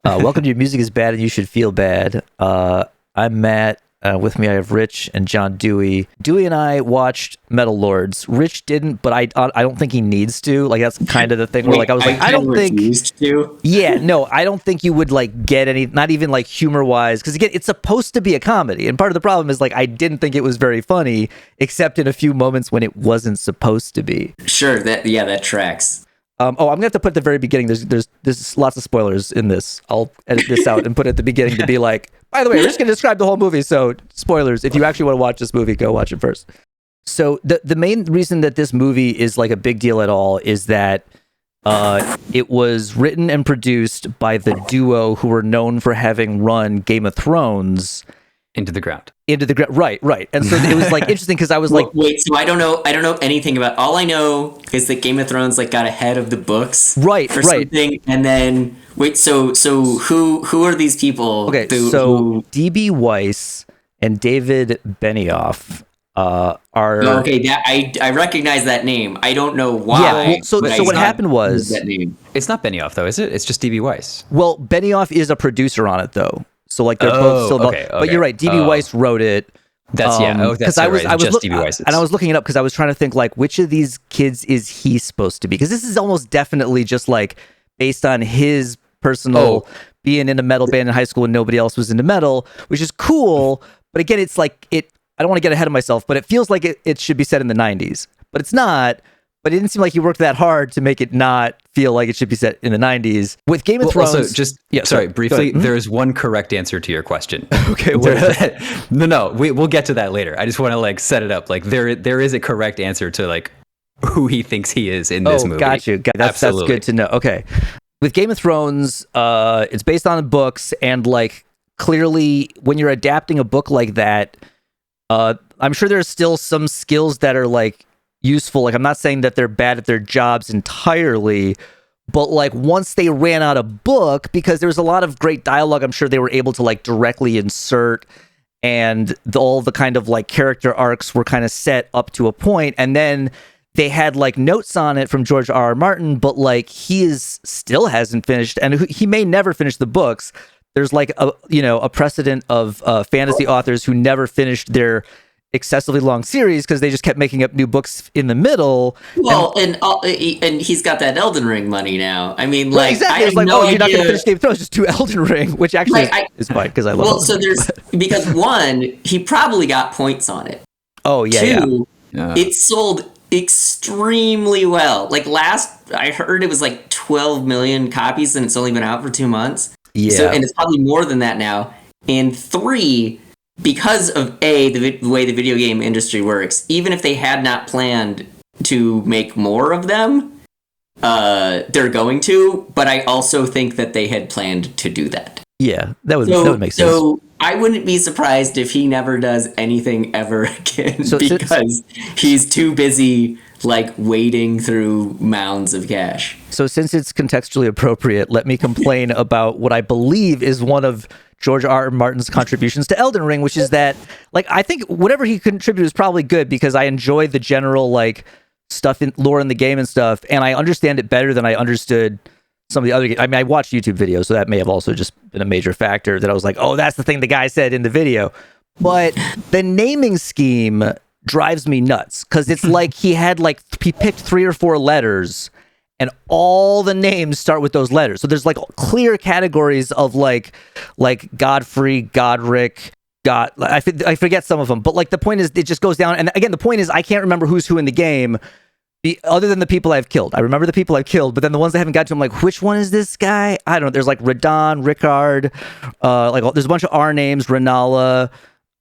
Welcome to Music is Bad and You Should Feel Bad. I'm Matt. With me, I have Rich and John Dewey. Dewey and I watched Metal Lords. Rich didn't, but I don't think he needs to. Like, that's kind of the thing where, like, I was like, I don't think. To. Yeah, no, I don't think you would like get any, not even like humor wise, because again, it's supposed to be a comedy, and part of the problem is like I didn't think it was very funny, except in a few moments when it wasn't supposed to be. Sure, that tracks. I'm gonna have to put at the very beginning. There's lots of spoilers in this. I'll edit this out and put it at the beginning to be like, by the way, we're just gonna describe the whole movie. So spoilers. If you actually want to watch this movie, go watch it first. So the main reason that this movie is like a big deal at all is that it was written and produced by the duo who were known for having run Game of Thrones into the ground. Right. And so it was like interesting because I was like, wait, so I don't know anything about. All I know is that Game of Thrones like got ahead of the books, right, something, and then wait, so who are these people? Okay, DB Weiss and David Benioff are okay. That I recognize that name. I don't know why. Yeah. Well, so what happened was that name. It's not Benioff though, is it? It's just DB Weiss. Well, Benioff is a producer on it though. So like they're both still, okay. But you're right. DB Weiss wrote it. That's that's I was right. Just DB Weiss. And I was looking it up because I was trying to think like which of these kids is he supposed to be? Because this is almost definitely just like based on his personal being in a metal band in high school and nobody else was into metal, which is cool. But again, it's like I don't want to get ahead of myself, but it feels like it should be set in the 90s, but it's not. But it didn't seem like he worked that hard to make it not feel like it should be set in the 90s. With Game of Thrones... Also, briefly, there is one correct answer to your question. Okay, we'll get to that later. I just want to like set it up. Like there is a correct answer to like who he thinks he is in this movie. Got you. That's good to know. Okay. With Game of Thrones, it's based on books, and like clearly when you're adapting a book like that, I'm sure there's still some skills that are like useful. Like I'm not saying that they're bad at their jobs entirely, but like once they ran out of book, because there was a lot of great dialogue, I'm sure they were able to like directly insert, and all the kind of like character arcs were kind of set up to a point, and then they had like notes on it from George R.R. Martin, but like still hasn't finished, and he may never finish the books. There's like a precedent of fantasy authors who never finished their excessively long series because they just kept making up new books in the middle. Well, and he's got that Elden Ring money now. I mean, like, exactly. I have like, no you're not idea. going to finish Game of Thrones, just do Elden Ring, which actually is fine because I love. Well, so there's because one, he probably got points on it. Oh yeah. Two, it sold extremely well. Like I heard it was like 12 million copies, and it's only been out for 2 months. Yeah. So, and it's probably more than that now. And three, because of the way the video game industry works, even if they had not planned to make more of them, they're going to. But I also think that they had planned to do that. Yeah, that would make sense. So I wouldn't be surprised if he never does anything ever again because he's too busy like wading through mounds of cash. So since it's contextually appropriate, let me complain about what I believe is one of George R.R. Martin's contributions to Elden Ring, which is that, like, I think whatever he contributed is probably good because I enjoy the general, like, stuff in lore in the game and stuff, and I understand it better than I understood some of the other games. I mean, I watched YouTube videos, so that may have also just been a major factor that I was like, oh, that's the thing the guy said in the video. But the naming scheme drives me nuts because it's like he picked 3 or 4 letters and all the names start with those letters. So there's like clear categories of like Godfrey, Godric, I forget some of them, but like the point is it just goes down. And again, the point is I can't remember who's who in the game other than the people I've killed. I remember the people I've killed, but then the ones I haven't got to, I'm like, which one is this guy? I don't know. There's like Radon, Rickard, there's a bunch of R names, Renala,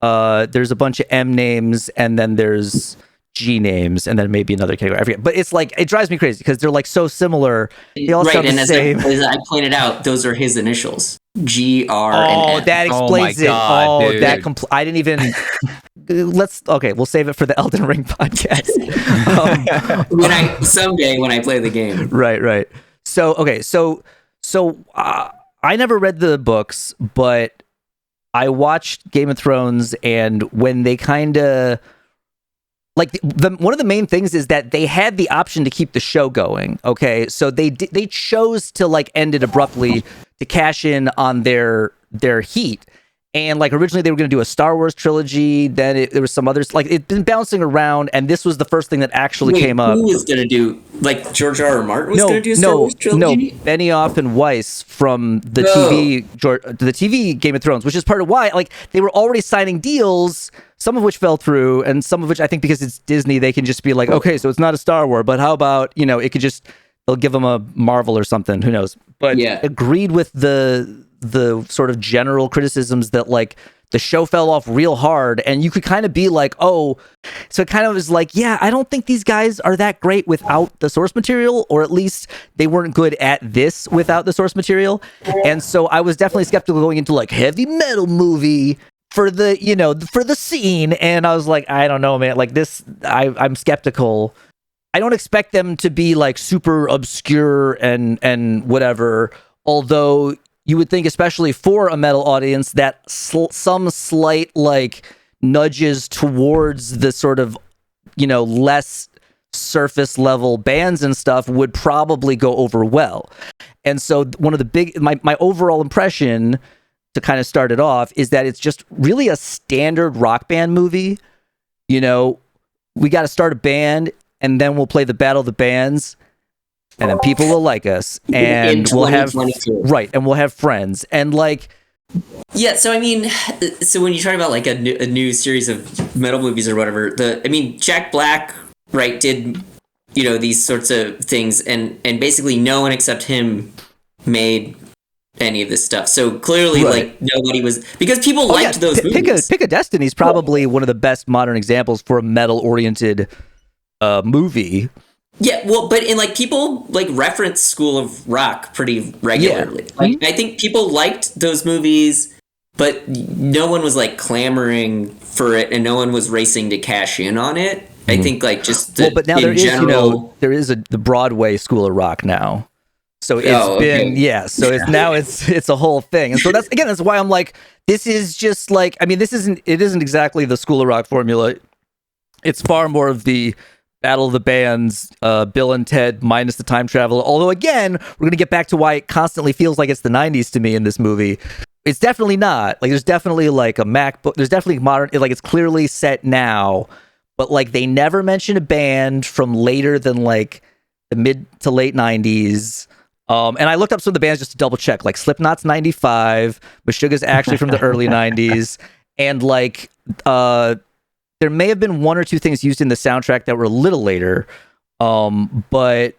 there's a bunch of M names, and then there's G names, and then maybe another category. I forget. But it's like, it drives me crazy because they're like so similar. They all sound the same. As I pointed out, those are his initials. G-R and N. That explains it. I didn't even... we'll save it for the Elden Ring podcast. Someday when I play the game. Right. So I never read the books, but I watched Game of Thrones, and when they kind of like one of the main things is that they had the option to keep the show going. Okay, so they chose to like end it abruptly to to cash in on their heat. And like originally they were going to do a Star Wars trilogy. Then there was some others. Like it'd been bouncing around, and this was the first thing that actually came up. Who was going to do like George R. R. Martin was going to do a Star Wars trilogy? No, Benioff and Weiss from the TV Game of Thrones, which is part of why like they were already signing deals, some of which fell through, and some of which I think because it's Disney, they can just be like, okay, so it's not a Star Wars, but how about it could just they'll give them a Marvel or something. Who knows? But agreed with the sort of general criticisms that like the show fell off real hard, and you could kind of be like, oh, so it kind of was like, yeah, I don't think these guys are that great without the source material, or at least they weren't good at this without the source material. And so I was definitely skeptical going into like heavy metal movie for the for the scene, and I was like, I don't know, man, like this I'm skeptical. I don't expect them to be like super obscure and whatever, although you would think, especially for a metal audience, that some slight like nudges towards the sort of, less surface level bands and stuff would probably go over well. And so one of the my overall impression to kind of start it off is that it's just really a standard rock band movie. We got to start a band, and then we'll play the Battle of the Bands. And then people will like us, and we'll have and we'll have friends, and like, yeah. So I mean, so when you talk about like a new series of metal movies or whatever, Jack Black, right, did these sorts of things, and basically no one except him made any of this stuff. So clearly, like nobody was, because people liked those movies. Pick a Destiny is probably one of the best modern examples for a metal oriented movie. Yeah, well, but like people like reference School of Rock pretty regularly. Yeah. Like, I think people liked those movies, but no one was like clamoring for it, and no one was racing to cash in on it. I think like just but now there is the Broadway School of Rock now, so it's so it's a whole thing, and so that's why I'm like, this is just like, I mean, it isn't exactly the School of Rock formula. It's far more of the Battle of the Bands, Bill and Ted minus the time travel. Although again, we're going to get back to why it constantly feels like it's the 90s to me in this movie. It's definitely not. Like there's definitely like a MacBook. There's definitely modern, like it's clearly set now, but like they never mention a band from later than like the mid to late 90s. And I looked up some of the bands just to double check. Like Slipknot's 95, Meshuggah's actually from the early 90s. And like, there may have been one or two things used in the soundtrack that were a little later, but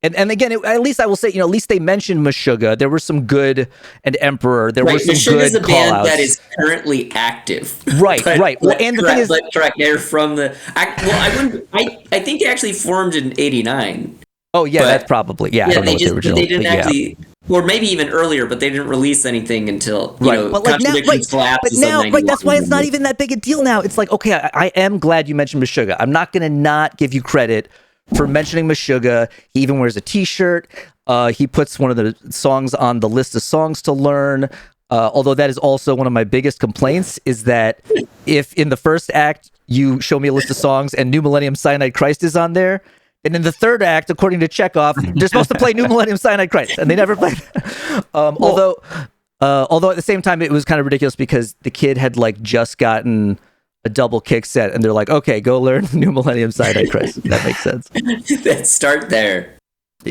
again, at least I will say, at least they mentioned Meshuggah. There were some good, and Emperor. There were some Meshuggah's good a band call-outs. that is currently active. Right. Well, and the thing is, correct. They're from the. I think they actually formed in '89. Oh yeah, that's probably I don't know what the original. They didn't actually. Or maybe even earlier, but they didn't release anything until Contradictions collapsed. But now, that's why it's not even that big a deal now. It's like, okay, I am glad you mentioned Meshuggah. I'm not going to not give you credit for mentioning Meshuggah. He even wears a T-shirt. He puts one of the songs on the list of songs to learn. Although that is also one of my biggest complaints, is that if in the first act you show me a list of songs and New Millennium Cyanide Christ is on there, and in the third act, according to Chekhov, they're supposed to play New Millennium Cyanide Christ, and they never played. Although at the same time, it was kind of ridiculous because the kid had like just gotten a double kick set, and they're like, "Okay, go learn New Millennium Cyanide Christ." That makes sense. Let's start there.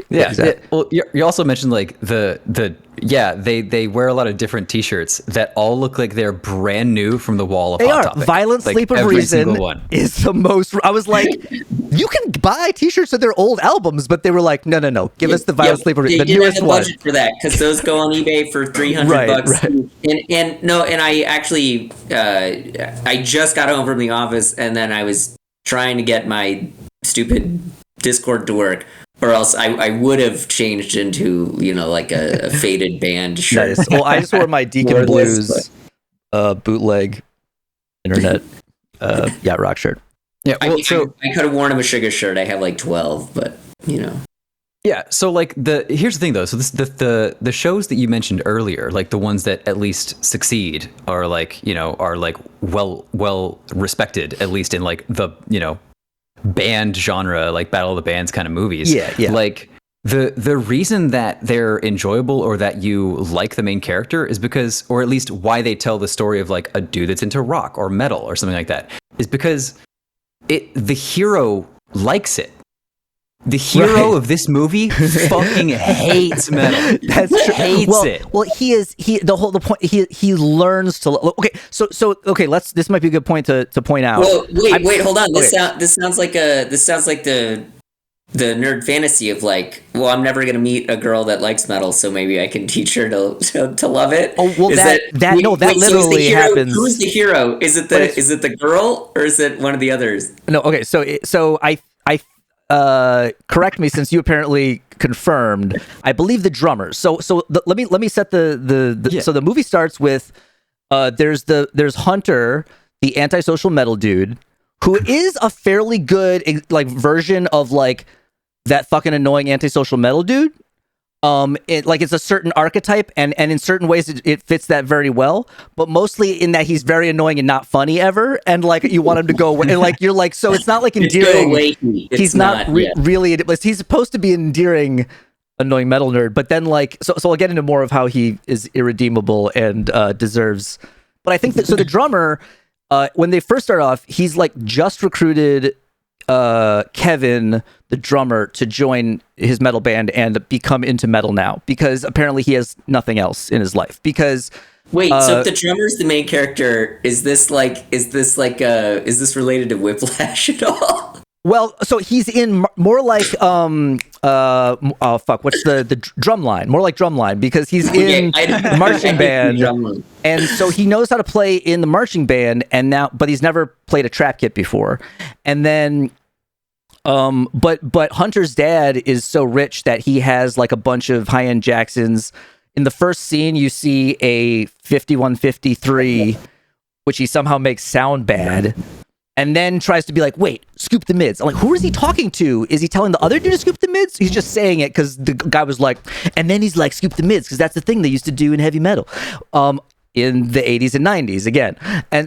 Yeah. Exactly. Well, you also mentioned like they wear a lot of different T-shirts that all look like they're brand new from the wall of Hot Topic. Violent Sleep of Reason is the most. I was like, you can buy T-shirts of their old albums, but they were like, no, give us the Violent Sleep of Reason, the newest one. Budget for that, because those go on eBay for $300. Right. And I actually I just got home from the office, and then I was trying to get my stupid Discord to work. Or else I would have changed into, like a faded band shirt. Nice. Well, I just wore my Deacon Blues bootleg internet yacht rock shirt. Yeah, well, I could have worn a Meshuggah shirt. I have like 12, but Yeah, so like here's the thing though. So the shows that you mentioned earlier, like the ones that at least succeed, are like are like well respected, at least in like the band genre, like Battle of the Bands kind of movies. Yeah. Like The reason that they're enjoyable or that you like the main character is because, or at least why they tell the story of like a dude that's into rock or metal or something like that, is because the hero likes it. The hero of this movie fucking hates metal. That's true. Hates it. Well, the point he learns to okay. So okay, this might be a good point to point out. Well, wait, hold on. This sounds like the nerd fantasy of like, well, I'm never gonna meet a girl that likes metal, so maybe I can teach her to love it. Oh well, that literally happens. Who's the hero? Is it the girl or is it one of the others? No, okay. So I correct me since you apparently confirmed. I believe the drummer. Let me set the so the movie starts with there's Hunter, the antisocial metal dude, who is a fairly good like version of like that fucking annoying antisocial metal dude. It's a certain archetype, and in certain ways it fits that very well, but mostly in that he's very annoying and not funny ever, and like you want him to go away, and like you're like, so it's not like endearing. He's not really. He's supposed to be endearing, annoying metal nerd, but then like so I'll get into more of how he is irredeemable and deserves. But I think that so the drummer, when they first start off, he's like just recruited Kevin, the drummer, to join his metal band and become into metal now because apparently he has nothing else in his life. Because wait, so if the drummer's the main character, is this related to Whiplash at all? Well, so he's in more like what's the Drumline? More like Drumline because he's in the marching band, and so he knows how to play in the marching band, but he's never played a trap kit before, and then. But Hunter's dad is so rich that he has like a bunch of high-end Jacksons. In the first scene, you see a 5153, which he somehow makes sound bad, and then tries to be like, wait, scoop the mids. I'm like, who is he talking to? Is he telling the other dude to scoop the mids? He's just saying it because the guy was like, and then he's like, scoop the mids, because that's the thing they used to do in heavy metal. In the 80s and 90s again,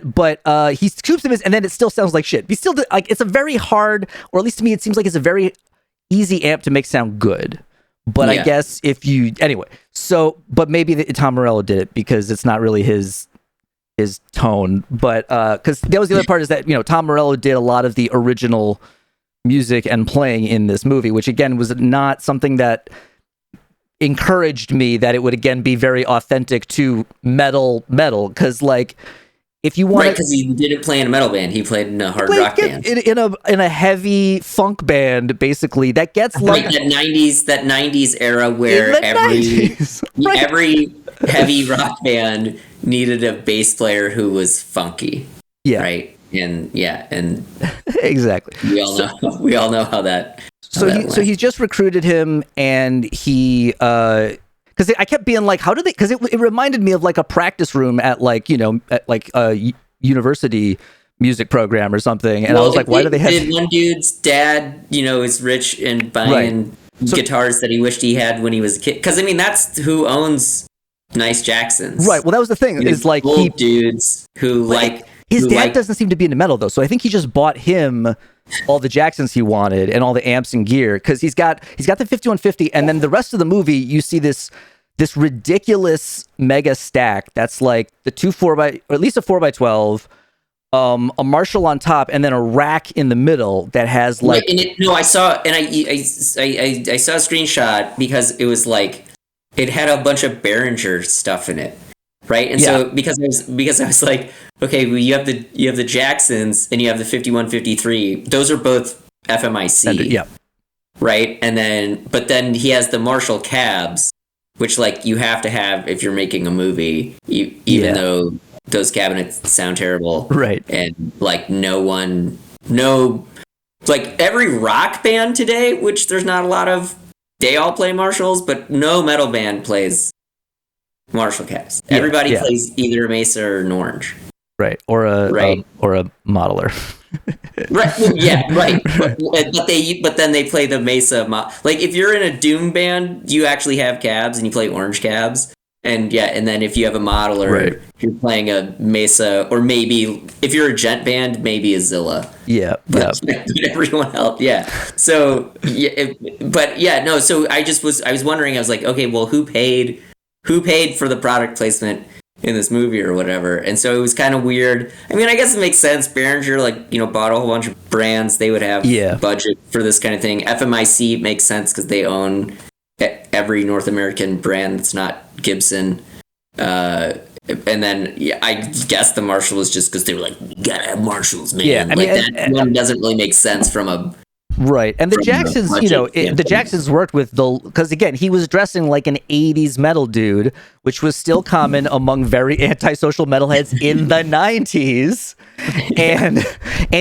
but he scoops the mids, and then it still sounds like shit. He still like it's a very hard, or at least to me, it seems like it's a very easy amp to make sound good. But I guess if you anyway, but maybe Tom Morello did it because it's not really his tone. But because that was the other part is that Tom Morello did a lot of the original music and playing in this movie, which again was not something that encouraged me that it would again be very authentic to metal because like if you want because he didn't play in a metal band, he played in a hard rock band in a heavy funk band basically that gets like that 90s era where every heavy rock band needed a bass player who was funky, right? And exactly we all know how that. So he's just recruited him, and he because I kept being like, how do they? Because it reminded me of like a practice room at like at like a university music program or something, and I was like, why do they have? Did one dude's dad is rich and buying guitars that he wished he had when he was a kid? Because I mean that's who owns Nice Jacksons, right? Well, that was the thing is like old dudes who like. His dad doesn't seem to be into metal though, so I think he just bought him all the Jacksons he wanted and all the amps and gear because he's got the 5150, and then the rest of the movie you see this ridiculous mega stack that's like the two 4x or at least a 4x12, a Marshall on top, and then a rack in the middle that has like. I saw I saw a screenshot because it was like it had a bunch of Behringer stuff in it. Right, and so because I was like, okay, well, you have the Jacksons and you have the 5153. Those are both FMIC, right? And then he has the Marshall cabs, which like you have to have if you're making a movie, even though those cabinets sound terrible, right? And like like every rock band today, which there's not a lot of, they all play Marshalls, but no metal band plays Marshall cabs. Everybody plays either a Mesa or an Orange, right? Or a modeler, right? Well, yeah, right. But then they play the Mesa. Like if you're in a Doom band, you actually have cabs and you play Orange cabs, And then if you have a modeler, Right. you're playing a Mesa, or maybe if you're a gent band, maybe a Zilla. Yeah. But everyone else, yeah. So so I was wondering, I was like, okay, well, who paid for the product placement in this movie or whatever? And so it was kind of weird. I mean, I guess it makes sense. Behringer, bought a whole bunch of brands. They would have budget for this kind of thing. FMIC makes sense because they own every North American brand that's not Gibson. And then I guess the Marshall was just because they were like, you gotta have Marshalls, man. Yeah, I mean, that one doesn't really make sense from a right. And the Jacksons, the Jacksons worked with because again, he was dressing like an 80s metal dude, which was still common among very antisocial metalheads in the 90s. And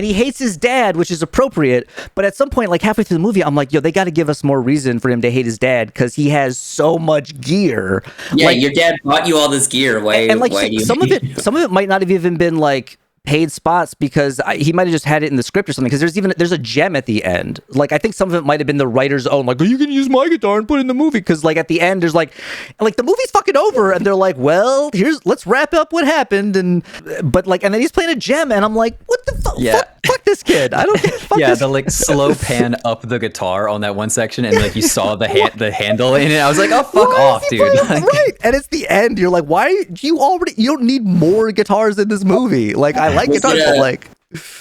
he hates his dad, which is appropriate. But at some point, like halfway through the movie, I'm like, yo, they got to give us more reason for him to hate his dad because he has so much gear. Yeah, your dad bought you all this gear. Why do you some of it might not have even been like paid spots because he might have just had it in the script or something, because there's a gem at the end. Like I think some of it might have been the writer's own, like, oh, you can use my guitar and put it in the movie, because like at the end there's like the movie's fucking over and they're like, well, let's wrap up what happened, and then he's playing a gem and I'm like, what the fuck? Yeah. Fuck this kid. I don't get fuck yeah, this. the like slow pan up the guitar on that one section, and like you saw the handle in it. I was like, oh, fuck off, dude. Right. And it's the end. You're like, why you don't need more guitars in this movie. Like I like guitars, but like,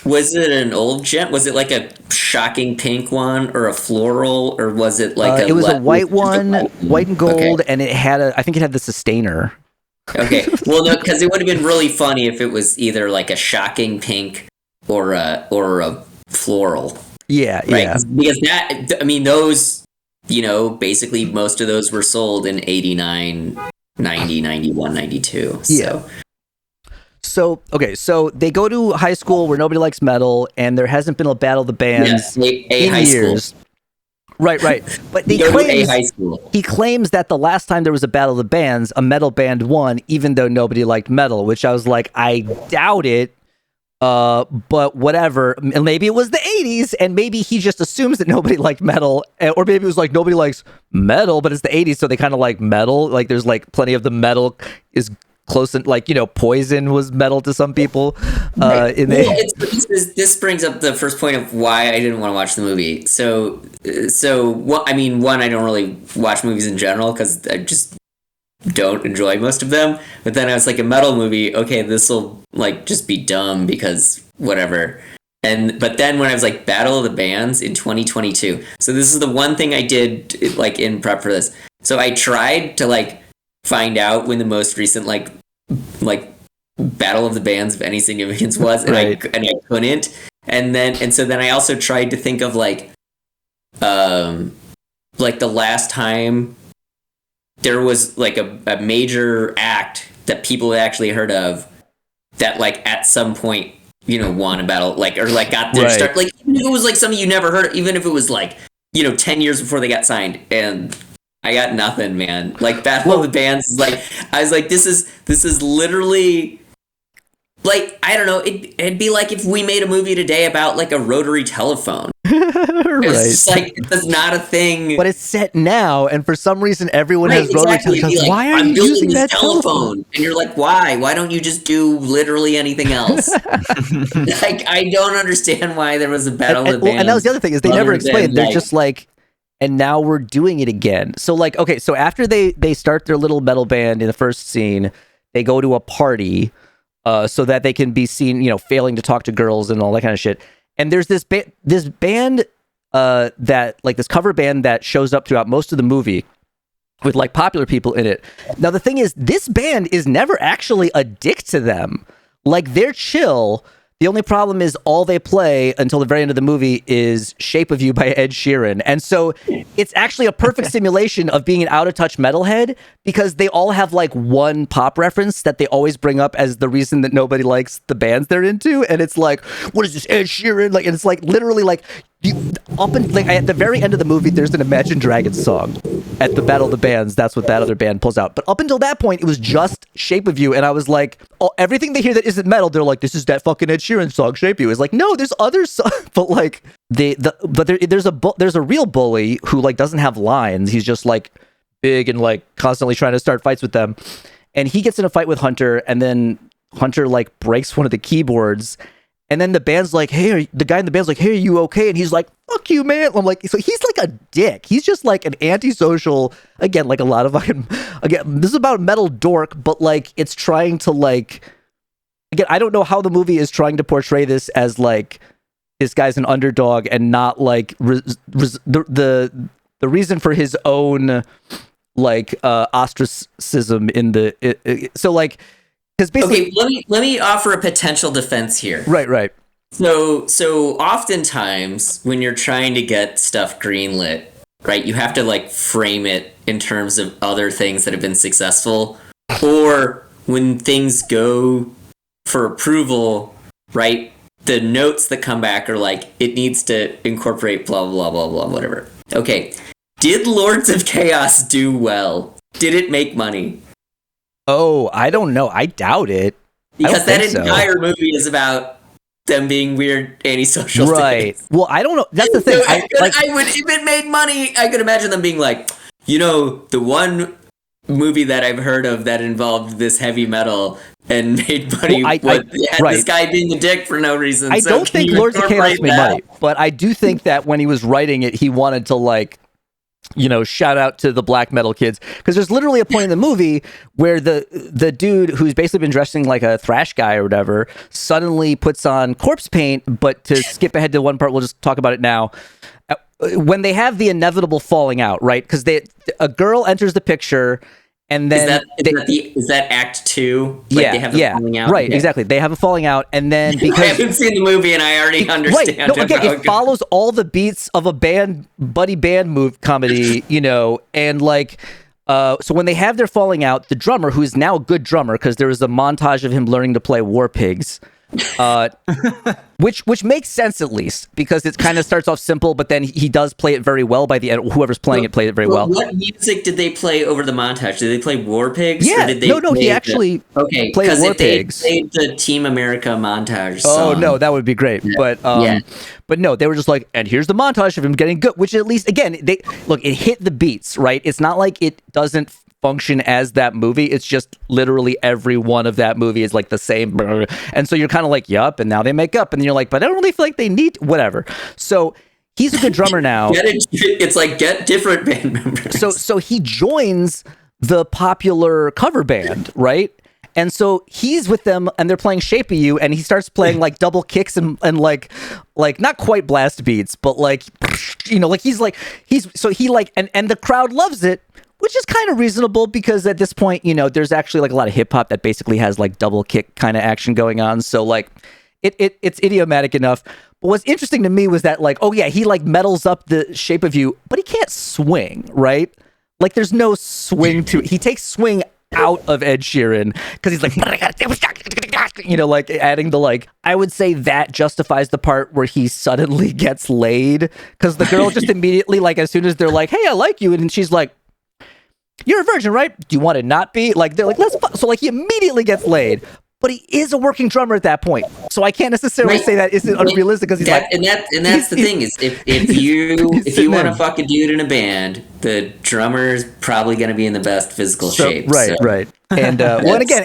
was it an old gem? Was it like a shocking pink one or a floral, or was it like it was a white one, white and gold, and I think it had the sustainer. Okay. Well, no, because it would have been really funny if it was either like a shocking pink or a floral. Yeah, right? yeah. Because those, basically most of those were sold in 89, 90, 91, 92. Yeah. So they go to high school where nobody likes metal, and there hasn't been a battle of the bands in high years. School. Right. But high school. He claims that the last time there was a battle of the bands, a metal band won, even though nobody liked metal, which I was like, I doubt it. But whatever. Maybe it was the 80s, and maybe he just assumes that nobody liked metal, or maybe it was like nobody likes metal, but it's the 80s, so they kind of like metal. Like there's like plenty of the metal is close, and like Poison was metal to some people. This brings up the first point of why I didn't want to watch the movie. So one, I don't really watch movies in general because I just don't enjoy most of them. But then I was like, a metal movie, okay, this will like just be dumb because whatever. But then when I was like, Battle of the Bands in 2022. So this is the one thing I did like in prep for this. So I tried to like find out when the most recent like Battle of the Bands of any significance was, and I couldn't. And so then I also tried to think of like the last time there was like a major act that people had actually heard of that like at some point won a battle, like, or like got their start, like even if it was like something you never heard of, even if it was like 10 years before they got signed. And I got nothing, man. Like Battle of the Bands is like, I was like, this is literally like, I don't know, it'd be like if we made a movie today about like a rotary telephone. It's just like, that's not a thing. But it's set now, and for some reason everyone has rotary telephones. Like, why are you using that telephone? And you're like, why? Why don't you just do literally anything else? Like, I don't understand why there was a Battle of the Bands. And that was the other thing, is they never explained. They're just like, and now we're doing it again. So like, okay, so after they start their little metal band in the first scene, they go to a party so that they can be seen, failing to talk to girls and all that kind of shit. And there's this band that like this cover band that shows up throughout most of the movie with like popular people in it. Now the thing is, this band is never actually a dick to them. Like they're chill. The only problem is all they play until the very end of the movie is Shape of You by Ed Sheeran. And so it's actually a perfect simulation of being an out-of-touch metalhead, because they all have like one pop reference that they always bring up as the reason that nobody likes the bands they're into. And it's like, what is this, Ed Sheeran? Like, and it's like literally like, at the very end of the movie, there's an Imagine Dragons song. At the Battle of the Bands, that's what that other band pulls out. But up until that point, it was just Shape of You, and I was like, everything they hear that isn't metal, they're like, this is that fucking Ed Sheeran song, Shape of You. It's like, no, there's other songs, but like there's a real bully who like doesn't have lines. He's just like big and like constantly trying to start fights with them. And he gets in a fight with Hunter, and then Hunter like breaks one of the keyboards. And then the band's like, hey, the guy in the band's like, hey, are you okay? And he's like, fuck you, man. I'm like, so he's like a dick. He's just like an antisocial, again, like a lot of fucking, again, this is about metal dork, but like it's trying to like, again, I don't know how the movie is trying to portray this as like, this guy's an underdog and not like the reason for his own like ostracism in the, so like, because basically, okay, let me offer a potential defense here. Right. So oftentimes when you're trying to get stuff greenlit, right, you have to like frame it in terms of other things that have been successful, or when things go for approval, right, the notes that come back are like, it needs to incorporate blah blah blah blah whatever. Okay, did Lords of Chaos do well? Did it make money? Oh, I don't know. I doubt it. Because that entire movie is about them being weird antisocial. Right. Things. Well, I don't know. That's the thing. So I would, if it made money, I could imagine them being like, the one movie that I've heard of that involved this heavy metal and made money had this guy being a dick for no reason. I don't think Lords of Chaos made money, but I do think that when he was writing it, he wanted to like, shout out to the black metal kids, because there's literally a point in the movie where the dude who's basically been dressing like a thrash guy or whatever suddenly puts on corpse paint. But to skip ahead to one part, we'll just talk about it now. When they have the inevitable falling out, right? Because a girl enters the picture. And then is that Act 2? Like they have a falling out? Right, exactly. They have a falling out, and then because I haven't seen the movie and I already understand. Right. No, again, it follows all the beats of a buddy band move comedy, and like so when they have their falling out, the drummer, who is now a good drummer, because there was a montage of him learning to play War Pigs. Which makes sense, at least, because it kind of starts off simple, but then he does play it very well by the end. Whoever's playing it played it very well. What music did they play over the montage? Did they play War Pigs? Yeah, or did they he actually played War Pigs. They played the Team America montage song. Oh no, that would be great. Yeah. But no, they were just like, and here's the montage of him getting good, which at least, again, it hit the beats, right? It's not like it doesn't function as that movie. It's just literally every one of that movie is like the same, and so you're kind of like, yup, and now they make up, and then you're like, but I don't really feel like they need whatever. So he's a good drummer now. It's like, get different band members. So he joins the popular cover band, right? And so he's with them, and they're playing "Shape of You," and he starts playing like double kicks and like not quite blast beats, but like he's and the crowd loves it. Which is kind of reasonable, because at this point, there's actually like a lot of hip hop that basically has like double kick kind of action going on. So like it's idiomatic enough. But what's interesting to me was that like, oh yeah, he like metals up the Shape of You, but he can't swing, right? Like there's no swing to it. He takes swing out of Ed Sheeran because he's like, like adding the like, I would say that justifies the part where he suddenly gets laid, because the girl just immediately, like as soon as they're like, hey, I like you, and she's like, you're a virgin, right? Do you want to not be? Like, they're like, so like he immediately gets laid, but he is a working drummer at that point. So I can't necessarily say that isn't unrealistic, because he's and that's the thing is, if you want to fuck a dude in a band, the drummer's probably going to be in the best physical shape. Right. And well, and again,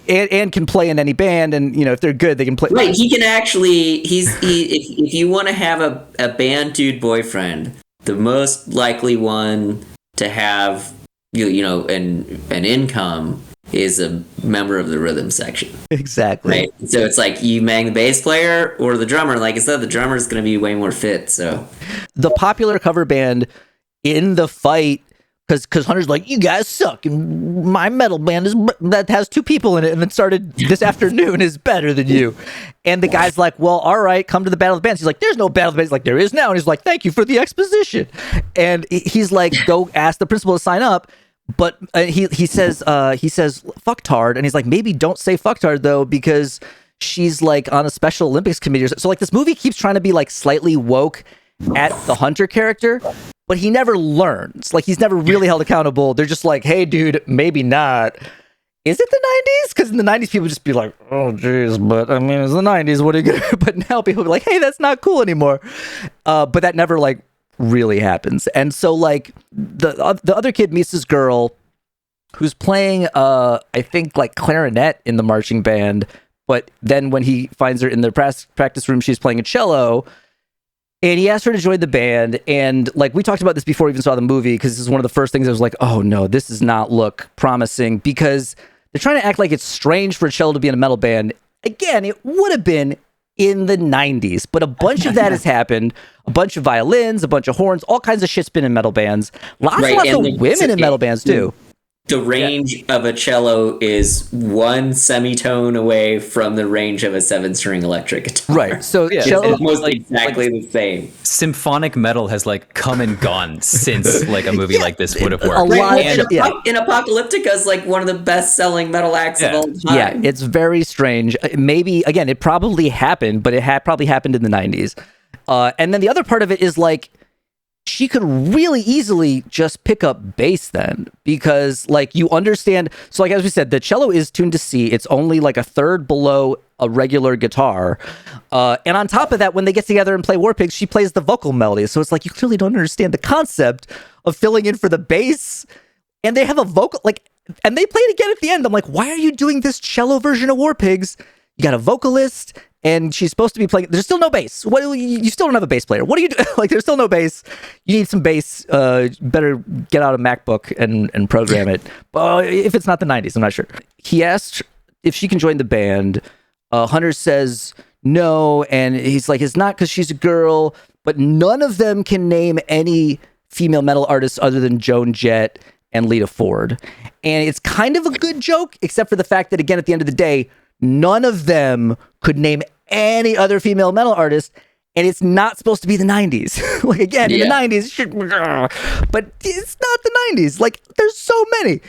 and can play in any band, and if they're good, they can play. Right, he can actually. If you want to have a band dude boyfriend, the most likely one to have an income is a member of the rhythm section. Exactly. Right? So it's like you bang the bass player or the drummer. Like I said, the drummer is going to be way more fit. So the popular cover band in the fight, because Hunter's like, you guys suck, and my metal band that has 2 people in it and then started this afternoon is better than you. And the guy's like, well, all right, come to the Battle of the Bands. He's like, there's no Battle of the Bands. He's like, there is now. And he's like, thank you for the exposition. And he's like, go ask the principal to sign up. But he says fucktard, and he's like, maybe don't say fucktard though, because she's like on a Special Olympics committee. So like this movie keeps trying to be like slightly woke at the Hunter character, but he never learns. Like he's never really held accountable. They're just like, hey dude, maybe not. Is it the 90s? Because in the 90s people would just be like, oh geez, but I mean it's the 90s, what are you gonna? But now people be like, hey, that's not cool anymore. But that never like really happens. And so like the other kid meets this girl who's playing I think like clarinet in the marching band, but then when he finds her in the practice room, she's playing a cello. And he asked her to join the band. And like we talked about this before we even saw the movie, because this is one of the first things I was like, oh no, this does not look promising, because they're trying to act like it's strange for a cello to be in a metal band. Again, it would have been in the 90s, but a bunch of that has happened. A bunch of violins, a bunch of horns, all kinds of shit's been in metal bands. Lots of women in metal bands too. The range of a cello is one semitone away from the range of a 7-string electric guitar. Right. So cello is most exactly the same. Symphonic metal has like come and gone since like a movie like this would have worked. And Apocalyptica is like one of the best-selling metal acts of all time. Yeah, it's very strange. Maybe again, it probably happened, but it had probably happened in the 90s. And then the other part of it is like, she could really easily just pick up bass then, because like you understand. So like, as we said, the cello is tuned to C. It's only like a third below a regular guitar. And on top of that, when they get together and play War Pigs, she plays the vocal melody. So it's like, you clearly don't understand the concept of filling in for the bass. And they have a vocal, like, and they play it again at the end. I'm like, why are you doing this cello version of War Pigs? You got a vocalist, and she's supposed to be playing. There's still no bass. What? You still don't have a bass player. What do you do? Like, there's still no bass. You need some bass. Better get out a MacBook and program it. If it's not the 90s, I'm not sure. He asked if she can join the band. Hunter says no, and he's like, it's not because she's a girl, but none of them can name any female metal artists other than Joan Jett and Lita Ford. And it's kind of a good joke, except for the fact that, again, at the end of the day, none of them could name any other female metal artist, and it's not supposed to be the 90s. Like, again, in the 90s, but it's not the 90s. Like, there's so many.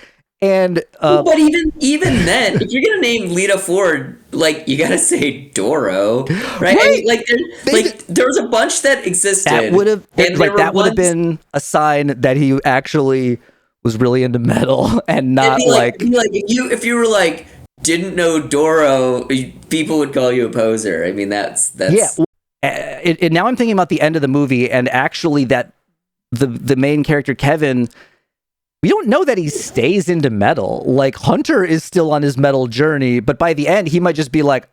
And but even then, if you're gonna name Lita Ford, like, you gotta say Doro, right? I mean, like there was a bunch that existed. That would have would have been a sign that he actually was really into metal and not if you were like, didn't know Doro, people would call you a poser. I mean, that's yeah. And now I'm thinking about the end of the movie, and actually that the main character Kevin, we don't know that he stays into metal. Like, Hunter is still on his metal journey, but by the end he might just be like,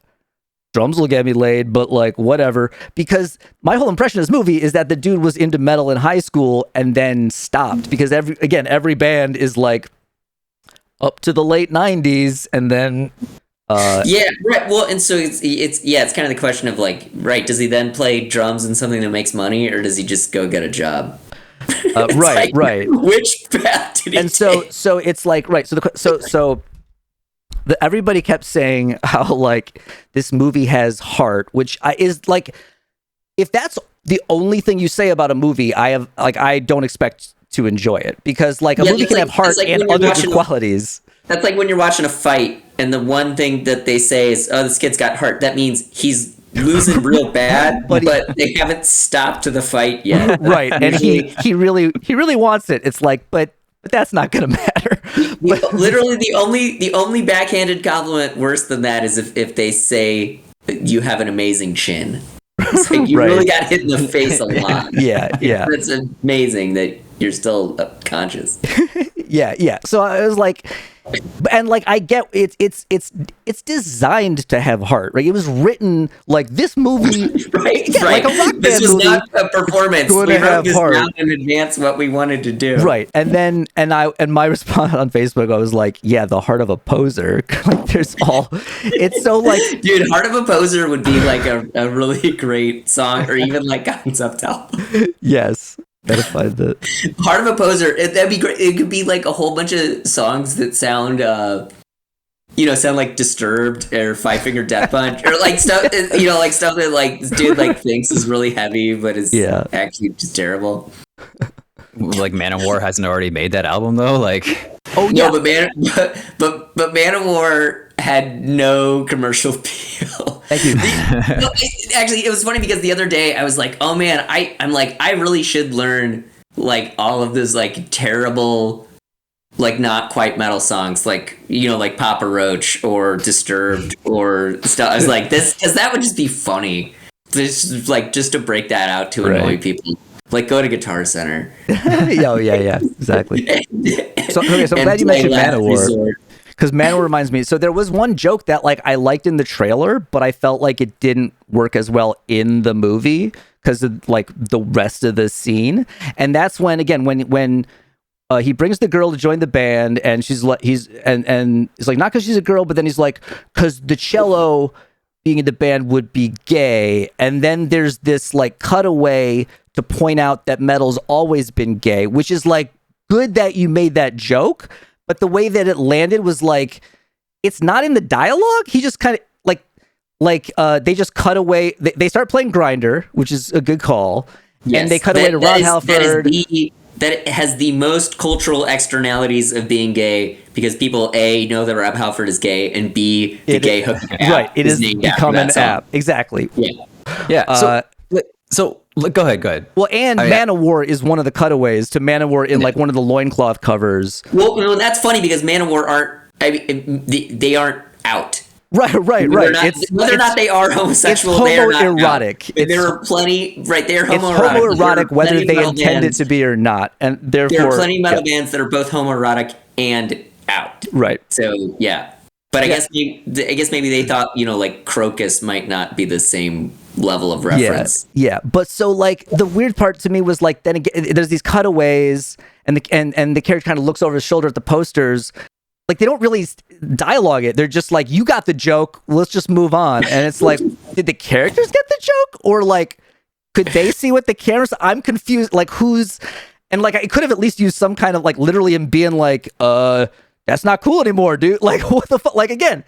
drums will get me laid, but like, whatever. Because my whole impression of this movie is that the dude was into metal in high school and then stopped, because every band is like up to the late 90s, and then yeah, right. Well, and so it's kind of the question of like, right, does he then play drums in something that makes money, or does he just go get a job? Right. Which path did he take? So it's like, right, everybody kept saying how like this movie has heart, which is like, if that's the only thing you say about a movie, I don't expect to enjoy it, because like a movie can have heart and other good qualities. That's like when you're watching a fight and the one thing that they say is, oh, this kid's got heart. That means he's losing real bad, but they haven't stopped the fight yet. Right. And he really wants it. It's like, but that's not going to matter. Literally the only backhanded compliment worse than that is if they say you have an amazing chin. It's like, you really got hit in the face a lot. Yeah. It's amazing that you're still conscious. Yeah. So I was like, and like, I get it's designed to have heart, right? It was written like this movie, right? Like a rock band this was movie, not a performance. We wrote this down in advance what we wanted to do, right? And then my response on Facebook, I was like, yeah, the heart of a poser. Like, it's so like, dude, Heart of a Poser would be like a really great song, or even like concept album. Yes. Gotta find the Heart of a Poser. That'd be great. It could be like a whole bunch of songs that sound like Disturbed or Five Finger Death Punch, or like stuff, like stuff that like this dude like thinks is really heavy, but is actually just terrible. Like Manowar hasn't already made that album though. Like, oh yeah, no, but Manowar had no commercial appeal. Thank you. Actually, it was funny because the other day I was like, oh man, I'm like, I really should learn like all of this like terrible, like not quite metal songs, like, like Papa Roach or Disturbed or stuff. I was like, this, because that would just be funny. Just to break that out to annoy people. Like, go to Guitar Center. Yeah, exactly. So I'm glad you mentioned Manowar, because Manowar reminds me. So there was one joke that like I liked in the trailer, but I felt like it didn't work as well in the movie because of like the rest of the scene. And that's when he brings the girl to join the band, and he's like not because she's a girl, but then he's like because the cello being in the band would be gay. And then there's this like cutaway to point out that metal's always been gay, which is like good that you made that joke, but the way that it landed was like it's not in the dialogue. He just kind of they just cut away. They start playing Grinder, which is a good call, and they cut away to Rob Halford. That has the most cultural externalities of being gay because people A know that Rob Halford is gay, and B the gay hooking app. Right, it is become an app. Exactly. Yeah. So go ahead. Well, and Manowar is one of the cutaways to Manowar in like one of the loincloth covers. Well, that's funny because Manowar aren't. I mean, they aren't out. Right. Whether or not they are homosexual, it's homoerotic. There are plenty. Right, they're homoerotic. It's homoerotic whether they intend it to be or not, and therefore there are plenty of metal bands that are both homoerotic and out. Right. So yeah, but I guess maybe they thought like Crocus might not be the same level of reference. Yeah. But so like the weird part to me was like then again, there's these cutaways, and the character kind of looks over his shoulder at the posters. Like they don't really dialogue it. They're just like, you got the joke. Let's just move on. And it's like, did the characters get the joke, or like, could they see what the cameras? I'm confused. Like who's, and like I could have at least used some kind of like literally him being like, that's not cool anymore, dude. Like what the fuck? Like again,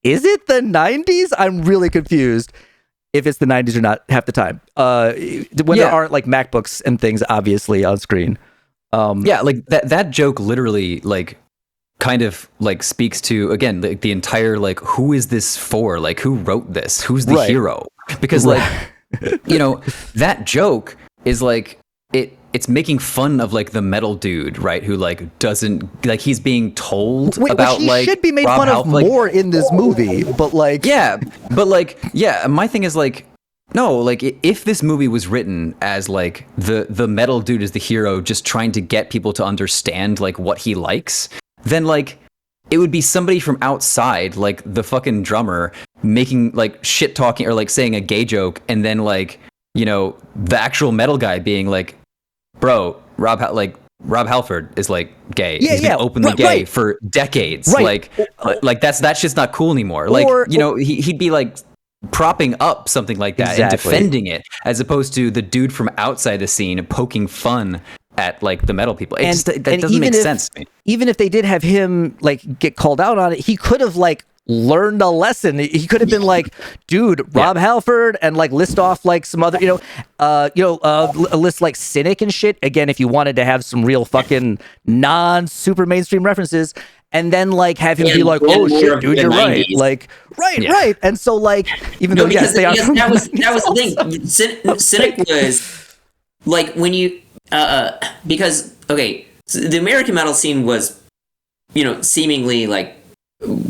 is it the 90s? I'm really confused if it's the 90s or not half the time. When there aren't like MacBooks and things obviously on screen. Like that joke literally like kind of like speaks to again the entire like who is this for, like who wrote this, who's the hero, because like that joke is like it's making fun of like the metal dude, right, who like doesn't like he's being told about which he should be made Rob fun Halford, of more in this movie, but like my thing is like no, like if this movie was written as like the metal dude is the hero just trying to get people to understand like what he likes, then like it would be somebody from outside, like the fucking drummer, making like shit talking or like saying a gay joke, and then like the actual metal guy being like, bro, Rob Halford is like gay. He's been openly gay for decades. Like that's just not cool anymore. Like he'd be like propping up something like that and defending it, as opposed to the dude from outside the scene poking fun at like the metal people. That doesn't make sense to me. Even if they did have him like get called out on it, he could have like learned a lesson. He could have been like, dude, Rob Halford, and like list off like some other, list like Cynic and shit. Again, if you wanted to have some real fucking non-super mainstream references, and then like have him be like, oh shit, dude, you're 90s. Right. Like, right. And so like, even though yes, they are. That was the thing. Cynic was like when you. Because so the American metal scene was, seemingly like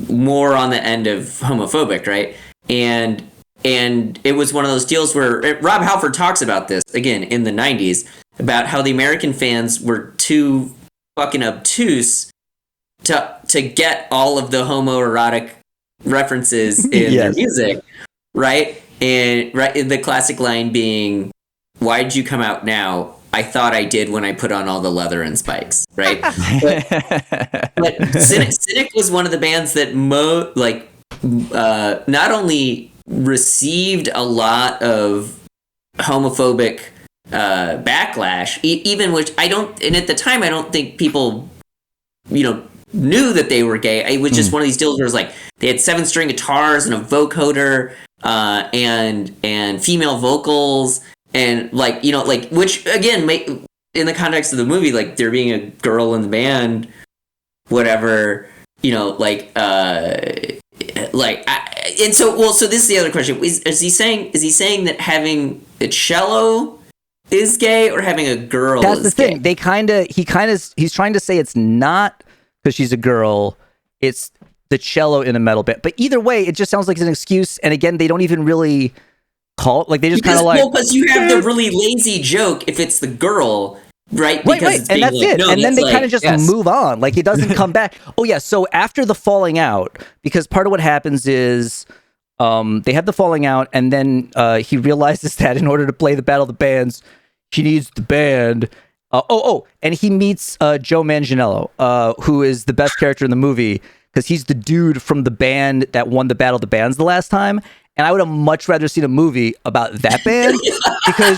more on the end of homophobic, right? And it was one of those deals where Rob Halford talks about this again in the 90s about how the American fans were too fucking obtuse to get all of the homoerotic references in their music, right? And the classic line being, "Why'd you come out now? I thought I did when I put on all the leather and spikes," right? but Cynic was one of the bands that not only received a lot of homophobic backlash, even which and at the time I don't think people, knew that they were gay. It was just one of these deals where it was like they had 7-string guitars and a vocoder and female vocals. And like which again, in the context of the movie, like there being a girl in the band, whatever, so this is the other question: is he saying that having a cello is gay, or having a girl? That's the thing. Gay? He's trying to say it's not because she's a girl. It's the cello in a metal band. But either way, it just sounds like it's an excuse. And again, they don't even really call it. Like they just kind of like, well, because you have the really lazy joke if it's the girl, right? right, Because it's and being that's like, it. no, And then that's they kind of like- just move on. Like it doesn't come back. Oh yeah. So after the falling out, because part of what happens is they have the falling out, and then he realizes that in order to play the Battle of the Bands, he needs the band. And he meets Joe Manganiello, who is the best character in the movie because he's the dude from the band that won the Battle of the Bands the last time. And I would have much rather seen a movie about that band because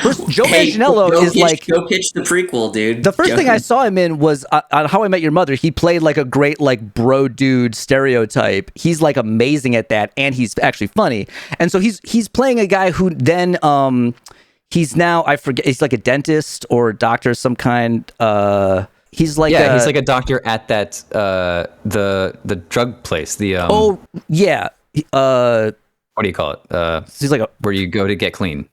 first, Joe Manganiello is like go pitch the prequel, dude. the first thing I saw him in was on How I Met Your Mother. He played like a great like bro dude stereotype. He's like amazing at that, and he's actually funny. And so he's playing a guy who then he's now I forget he's like a dentist or a doctor of some kind. He's like he's like a doctor at that the drug place. The what do you call it? He's like a where you go to get clean.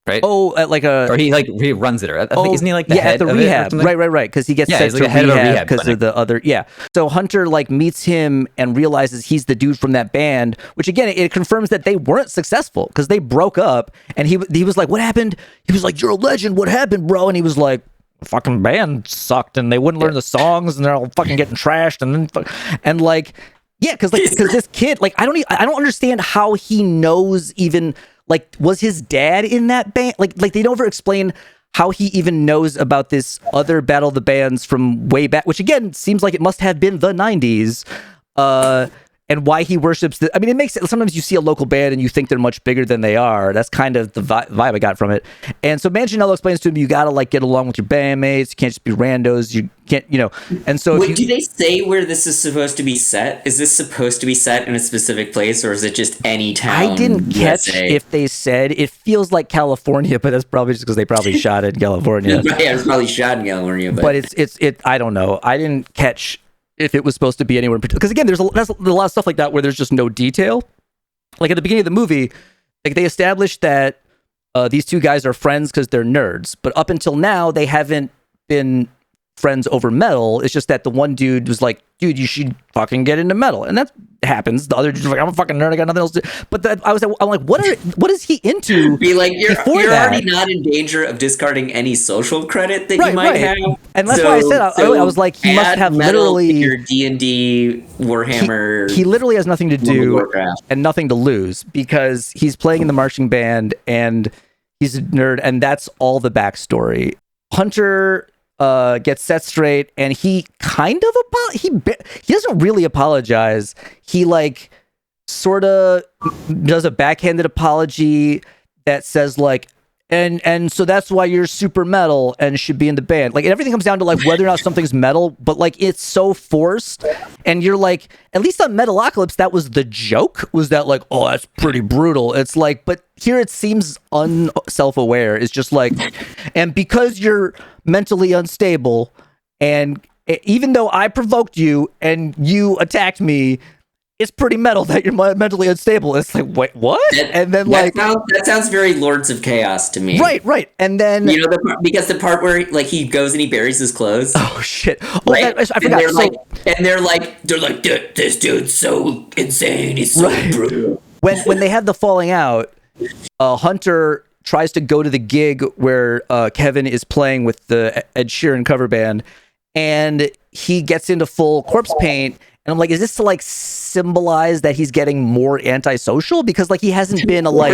Right? at like a or he runs it. Or isn't he like the at head the of it or rehab? something? Right. Because he gets Yeah, sent he's like to the head of a rehab because of clinic. the other. Yeah. So Hunter like meets him and realizes he's the dude from that band, which again it confirms that they weren't successful because they broke up. And he was like, "What happened?" He was like, "You're a legend. What happened, bro?" And he was like, "Fucking band sucked, and they wouldn't learn the songs, and they're all fucking getting trashed, and then like." Yeah, because this kid, like, I don't understand how he knows even, like, was his dad in that band? Like they never explain how he even knows about this other Battle of the Bands from way back, which again seems like it must have been the 90s. And why he worships I mean, it makes it. Sometimes you see a local band and you think they're much bigger than they are. That's kind of the vibe I got from it. And so Manganiello explains to him, you gotta like get along with your bandmates. You can't just be randos. You can't, And so, do they say where this is supposed to be set? Is this supposed to be set in a specific place, or is it just any town? I didn't catch USA? if they said it feels like California, but that's probably just because they probably shot it in California. Yeah, it was probably shot in California, But it's I don't know. I didn't catch if it was supposed to be anywhere in particular. Because again, there's a lot of stuff like that where there's just no detail. Like at the beginning of the movie, like they established that these two guys are friends because they're nerds. But up until now, they haven't been friends over metal. It's just that the one dude was like, dude, you should fucking get into metal. And that happens. The other dude's like, I'm a fucking nerd. I got nothing else to do. But I'm like, what is he into? Be like, you're that? already not in danger of discarding any social credit that you might have. And that's why I said, I was like, he must have metal literally to your D&D Warhammer. He literally has nothing to do Warcraft. and nothing to lose because he's playing in the marching band and he's a nerd, and that's all the backstory. Hunter gets set straight, and he kind of he doesn't really apologize. He like sort of does a backhanded apology that says like, and so that's why you're super metal and should be in the band. Like everything comes down to like whether or not something's metal, but like it's so forced. And you're like, at least on Metalocalypse, that was the joke, was that like, oh, that's pretty brutal. It's like, but here it seems unself-aware. It's just like, and because you're mentally unstable, and even though I provoked you and you attacked me, it's pretty metal that you're mentally unstable. It's like, wait, what? And then that sounds very Lords of Chaos to me. Right. And then because the part where like he goes and he buries his clothes. Oh shit! Oh, right? I forgot. And they're like, this dude's so insane. He's so brutal. When they have the falling out, Hunter tries to go to the gig where Kevin is playing with the Ed Sheeran cover band, and he gets into full corpse paint. And I'm like, is this to like symbolize that he's getting more antisocial? Because like he hasn't been a like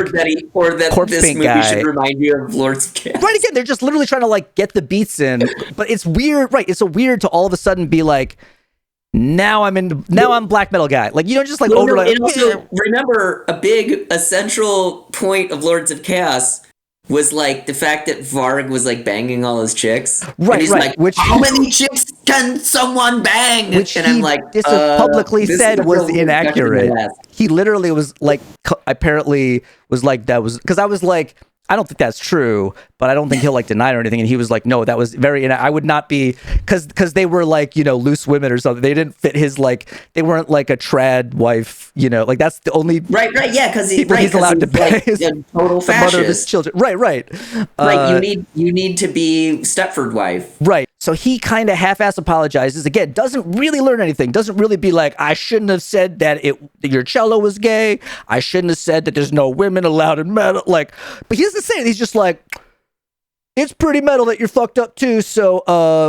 or that corpse this paint movie guy. should remind you of Lords of Chaos. Right, again, they're just literally trying to like get the beats in, but it's weird. Right, it's so weird to all of a sudden be like, now I'm black metal guy. Like you don't just like And also remember a central point of Lords of Chaos was like the fact that Varg was like banging all his chicks. Right, and he's right. Like, how many chicks can someone bang? Which and he I'm like, publicly this said is a was real inaccurate. discussion. He literally was like, apparently was like, that was, because I was like, I don't think that's true, but I don't think he'll like deny it or anything. And he was like, no, that was very, I would not be, because they were like, loose women or something. They didn't fit his, like, they weren't like a trad wife, like that's the only right, yeah, because he's allowed to bang like, his, a total the mother of his fascist. children. Right. Like you need to be Stepford wife. Right. So he kind of half-ass apologizes. Again, doesn't really learn anything. Doesn't really be like, I shouldn't have said that your cello was gay. I shouldn't have said that there's no women allowed in metal. Like, but he doesn't say it. He's just like, it's pretty metal that you're fucked up too. So,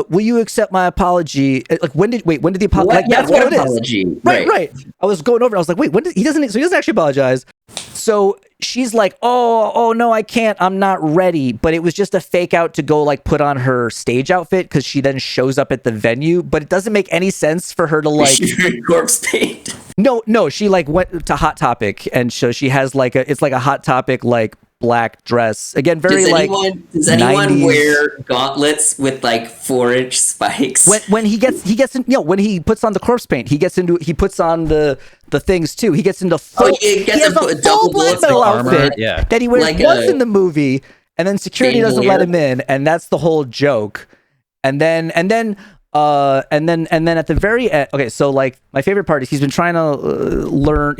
will you accept my apology? Like, when did the apology? Like, that's what it apology? Is. Right. I was going over. I was like, wait, he doesn't actually apologize. So she's like, oh no, I can't. I'm not ready. But it was just a fake out to go like put on her stage outfit because she then shows up at the venue. But it doesn't make any sense for her to like corpse paint. No, she like went to Hot Topic, and so she has like it's like a Hot Topic like black dress. Again, very does anyone 90s. wear gauntlets with like 4-inch spikes? When he gets in, when he puts on the corpse paint, he puts on the things too. He gets into full, he has a full black metal outfit that he wears like once in the movie, and then security doesn't let him in, and that's the whole joke. And then at the very end, okay, so like my favorite part is he's been trying to learn.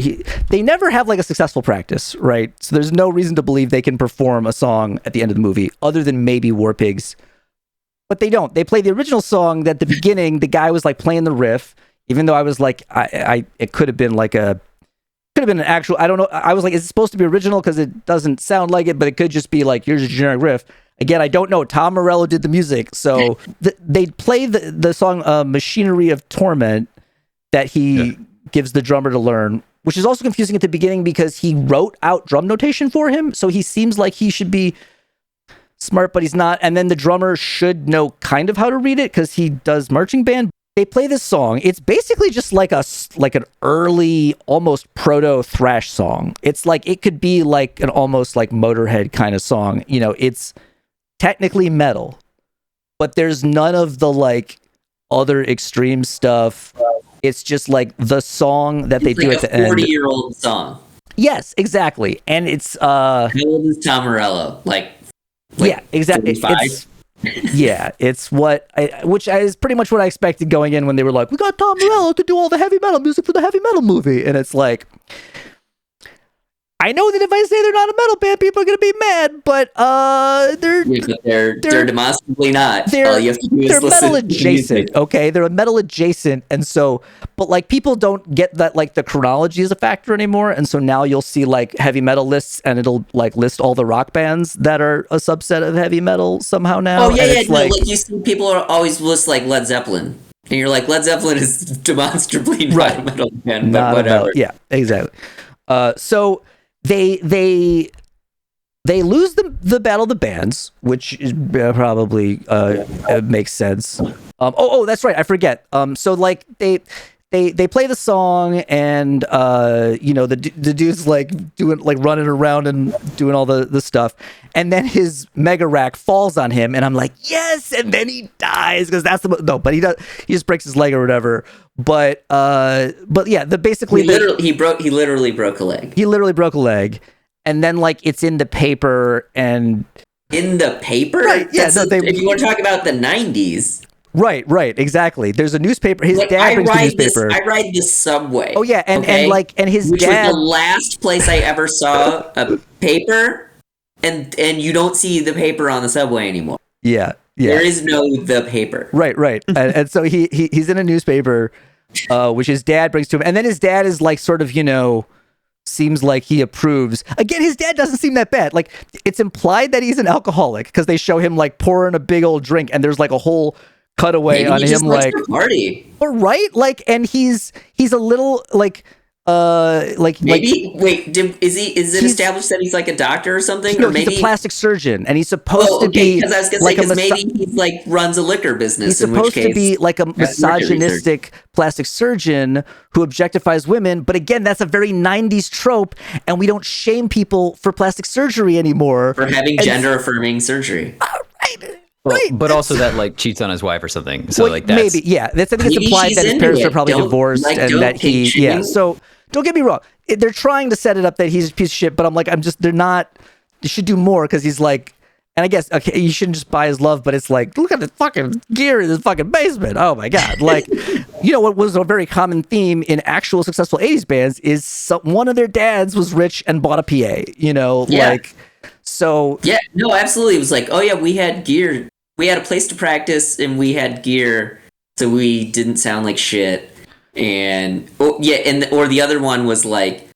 They never have like a successful practice, right? So there's no reason to believe they can perform a song at the end of the movie, other than maybe War Pigs. But they don't. They play the original song that at the beginning the guy was like playing the riff, even though I was like, it could have been an actual. I don't know. I was like, is it supposed to be original because it doesn't sound like it, but it could just be like, here's a generic riff. Again, I don't know. Tom Morello did the music, so they play the song "Machinery of Torment" that he gives the drummer to learn, which is also confusing at the beginning because he wrote out drum notation for him, so he seems like he should be smart, but he's not. And then the drummer should know kind of how to read it because he does marching band. They play this song. It's basically just like an early, almost proto thrash song. It's like it could be like an almost like Motorhead kind of song. It's technically metal, but there's none of the like other extreme stuff. It's just like the song that they do at the end. 40-year-old song. Yes, exactly. And it's how old is Tom Morello? Like yeah, exactly. It's which is pretty much what I expected going in when they were like, we got Tom Morello to do all the heavy metal music for the heavy metal movie, and it's like, I know that if I say they're not a metal band, people are going to be mad, but they're demonstrably not. All you have to do is they're listen metal adjacent, okay? They're a metal adjacent, and so, but like people don't get that like the chronology is a factor anymore, and so now you'll see like heavy metal lists, and it'll like list all the rock bands that are a subset of heavy metal somehow now. Oh yeah, like you see people are always list like Led Zeppelin, and you're like, Led Zeppelin is demonstrably not a metal band, but whatever. Yeah, exactly. So they lose the Battle of the Bands, which is probably makes sense. That's right, I forget. So like they play the song, and the dude's like doing like running around and doing all the stuff, and then his mega rack falls on him, and I'm like, yes, and then he dies because that's but he just breaks his leg or whatever. But yeah, he literally broke a leg. He literally broke a leg, and then like it's in the paper and in the paper. Right? Yeah. If you want to talk about the 90s. Right, exactly. There's a newspaper. His dad brings the newspaper. I ride the subway. Oh yeah, and his which dad. Was the last place I ever saw a paper, and you don't see the paper on the subway anymore. Yeah. There is no the paper. Right, and so he's in a newspaper, which his dad brings to him, and then his dad is like sort of seems like he approves. Again, his dad doesn't seem that bad. Like it's implied that he's an alcoholic because they show him like pouring a big old drink, and there's like a whole cutaway on him like party. Right, like, and he's a little like maybe wait, is it established that he's like a doctor or something? No, or maybe he's a plastic surgeon, and he's supposed to be because I was gonna say because maybe he like runs a liquor business. He's supposed to be like a misogynistic plastic surgeon who objectifies women, but again, that's a very 90s trope, and we don't shame people for plastic surgery anymore. For having gender affirming surgery. Right. But also that like cheats on his wife or something. So like that's maybe, yeah. I think it's implied that his parents are probably divorced and that so don't get me wrong. They're trying to set it up that he's a piece of shit, but I'm like, they're not, they should do more because he's like, and I guess, okay, you shouldn't just buy his love, but it's like, look at the fucking gear in this fucking basement. Oh my God. Like, what was a very common theme in actual successful 80s bands is one of their dads was rich and bought a PA, like, so. Yeah, no, absolutely. It was like, oh yeah, we had gear. we had a place to practice and we had gear, so we didn't sound like shit. And or the other one was like,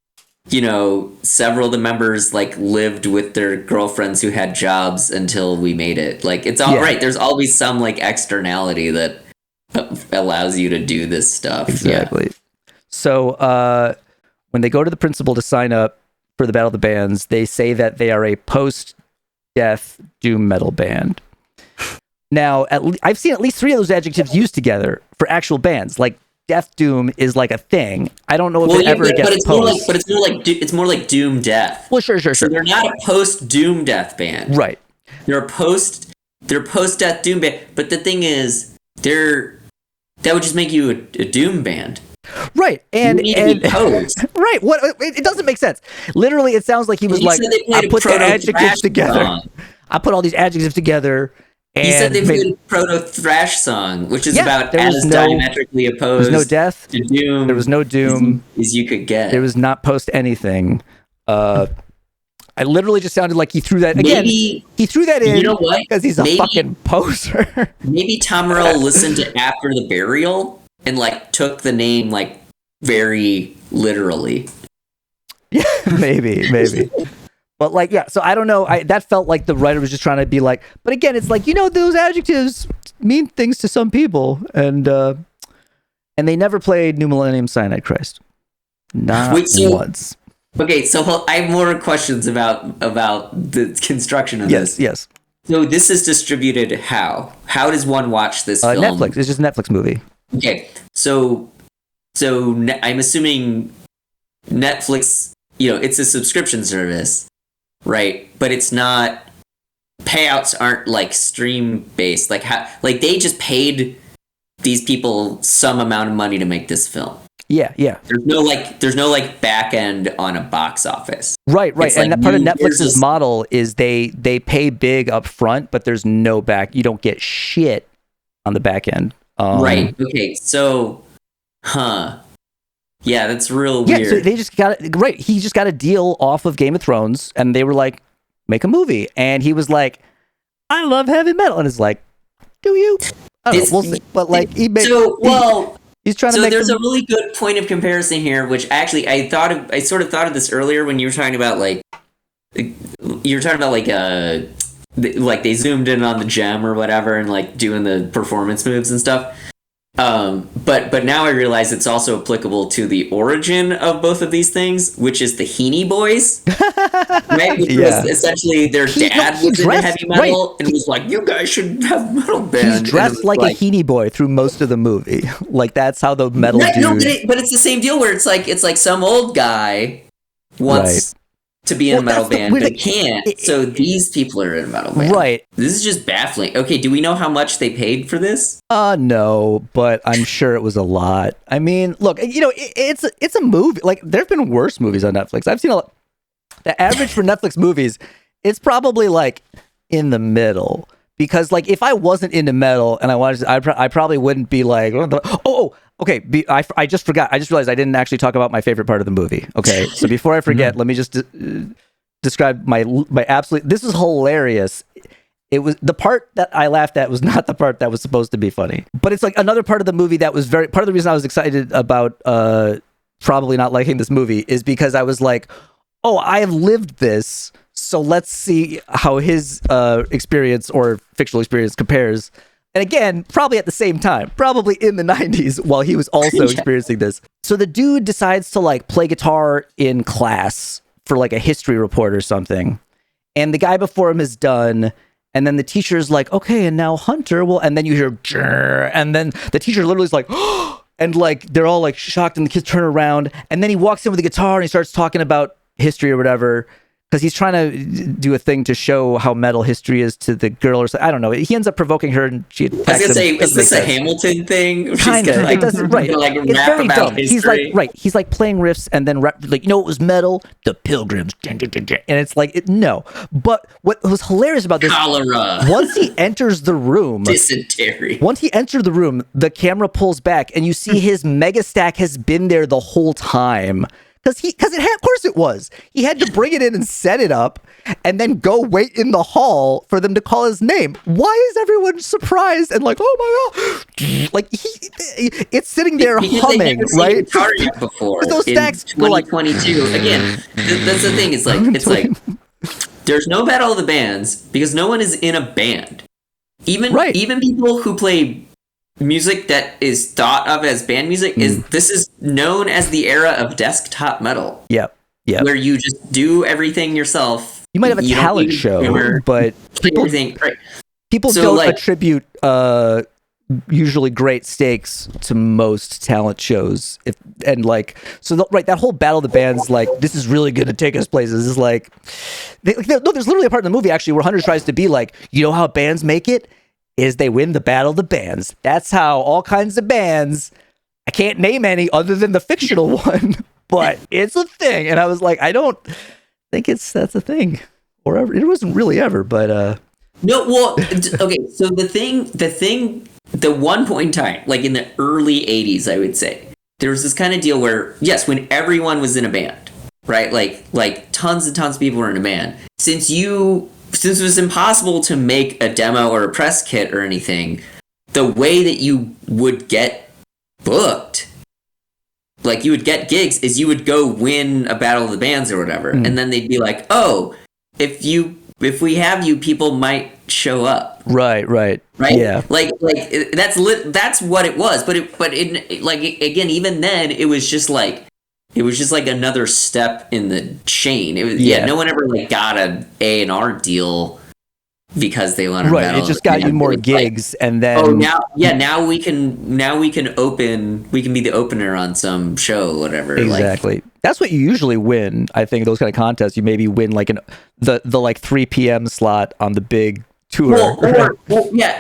you know, several of the members like lived with their girlfriends who had jobs until we made it. Like, it's all right. There's always some like externality that allows you to do this stuff. Exactly. So when they go to the principal to sign up for the Battle of the Bands, they say that they are a post-death doom metal band. Now, I've seen at least 3 of those adjectives used together for actual bands. Like, death doom is like a thing. I don't know if it ever gets post. But it's more like doom death. Well, sure. So they're not a post doom death band, right? They're post death doom band. But the thing is, that would just make you a doom band. Right, and post. Right, what it doesn't make sense. Literally, it sounds like he was like, I put the adjectives together. I put all these adjectives together. And he said they played a proto-thrash song, which is about as diametrically opposed. There's no death. To doom. There was no doom. As you could get. There was not post anything. I literally just sounded like he threw that again. He threw that in. You know what? Because he's a fucking poser. Maybe Tom Morello listened to After the Burial and like took the name like very literally. Yeah, maybe. But like, yeah, so I don't know. That felt like the writer was just trying to be like, but again, it's like, you know, those adjectives mean things to some people, and they never played New Millennium Cyanide Christ, not once. Okay, so I have more questions about the construction of this. Yes. So this is distributed how? How does one watch this film? Netflix. It's just a Netflix movie. Okay, so I'm assuming Netflix, you know, it's a subscription service. Right, but it's not. Payouts aren't like stream based. Like they just paid these people some amount of money to make this film. Yeah. There's no back end on a box office. Right. It's and like that part of Netflix's model is they pay big up front, but there's no back. You don't get shit on the back end. Right. Okay. So, yeah, that's real weird. Yeah, so they just got it. Right. He just got a deal off of Game of Thrones, and they were like, make a movie. And he was like, I love heavy metal. And it's like, do you? I don't know, we'll see. But like, he's trying to make. So there's a really good point of comparison here, which actually I sort of thought of this earlier when you were talking about like they zoomed in on the gem or whatever and like doing the performance moves and stuff. But now I realize it's also applicable to the origin of both of these things, which is the Heaney Boys, right? Which was essentially their dad was into heavy metal and was like, "You guys should have metal band." He's dressed like a Heaney Boy through most of the movie. Like that's how the metal dude. No, but it's the same deal where it's like some old guy wants to be in a metal band, but can't. So these people are in a metal band. Right. This is just baffling. Okay, do we know how much they paid for this? No, but I'm sure it was a lot. I mean, look, you know, it's a movie. Like, there've been worse movies on Netflix. I've seen a lot. The average for Netflix movies, it's probably like in the middle. Because like, if I wasn't into metal and I wanted to, I probably wouldn't be like, okay. I just forgot. I just realized I didn't actually talk about my favorite part of the movie. Okay, so before I forget, let me just describe my absolute. This is hilarious. It was the part that I laughed at was not the part that was supposed to be funny, but it's like another part of the movie that was part of the reason I was excited about probably not liking this movie is because I was like, oh, I have lived this. So let's see how his experience or fictional experience compares. And again, probably at the same time, probably in the 90s while he was also experiencing this. So the dude decides to like play guitar in class for like a history report or something. And the guy before him is done. And then the teacher's like, okay, and now Hunter will, and then you hear, Jrr, and then the teacher literally is like, oh, and like, they're all like shocked and the kids turn around. And then he walks in with the guitar and he starts talking about history or whatever. Because he's trying to do a thing to show how metal history is to the girl or something. I don't know. He ends up provoking her and she attacks him. I was going to say, is this a Hamilton thing? Kind of. It doesn't, right. Like it's rap very about dumb. history. He's like playing riffs and then rap, like, you know what was metal? The Pilgrims. And it's like, no. But what was hilarious about this, cholera. Once he enters the room, dysentery. Once he enters the room, the camera pulls back and you see his mega stack has been there the whole time. Of course it was. He had to bring it in and set it up, and then go wait in the hall for them to call his name. Why is everyone surprised and like, oh my god, like it's sitting there because humming, right? Before those stacks in 2022. Again, that's the thing. It's like there's no Battle of the Bands because no one is in a band. Even people who play music that is thought of as band music this is known as the era of desktop metal. Yep. Where you just do everything yourself. You might have a talent show, but people don't attribute usually great stakes to most talent shows. That whole Battle of the Bands, like, this is really going to take us places, is like, there's literally a part in the movie actually where Hunter tries to be like, you know how bands make it? Is they win the Battle of the Bands. That's how all kinds of bands, I can't name any other than the fictional one, but it's a thing. And I was like, I don't think that's a thing, or ever. It wasn't really ever, but no. Well, okay. So the one point in time, like in the early '80s, I would say there was this kind of deal where, yes, when everyone was in a band, right? Like tons and tons of people were in a band. Since it was impossible to make a demo or a press kit or anything, the way that you would get booked, like you would get gigs, is you would go win a Battle of the Bands or whatever, and then they'd be like, oh, if we have you, people might show up. Right. Yeah. Like that's what it was. But again, even then, it was just like another step in the chain. It was no one ever like got an A&R deal because they wanted right. It just got you more gigs, and then now we can open. We can be the opener on some show, whatever. Exactly. That's what you usually win. I think those kind of contests, you maybe win like the like 3 p.m. slot on the big tour.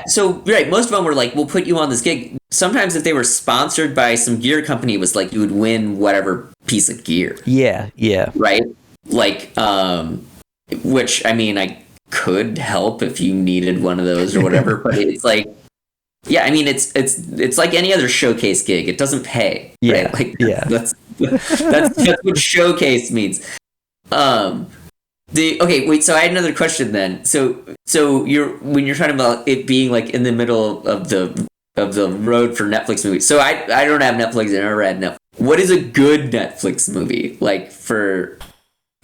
So most of them were like, we'll put you on this gig. Sometimes if they were sponsored by some gear company, it was like you would win whatever piece of gear. Yeah. Right? Like, which, I mean, I could help if you needed one of those or whatever, but it's like, yeah, I mean, it's like any other showcase gig. It doesn't pay. Yeah. Right? Like, that's what showcase means. So I had another question then. So when you're talking about it being like in the middle of the road for Netflix movies. So I don't have Netflix. I never had Netflix. What is a good Netflix movie like for?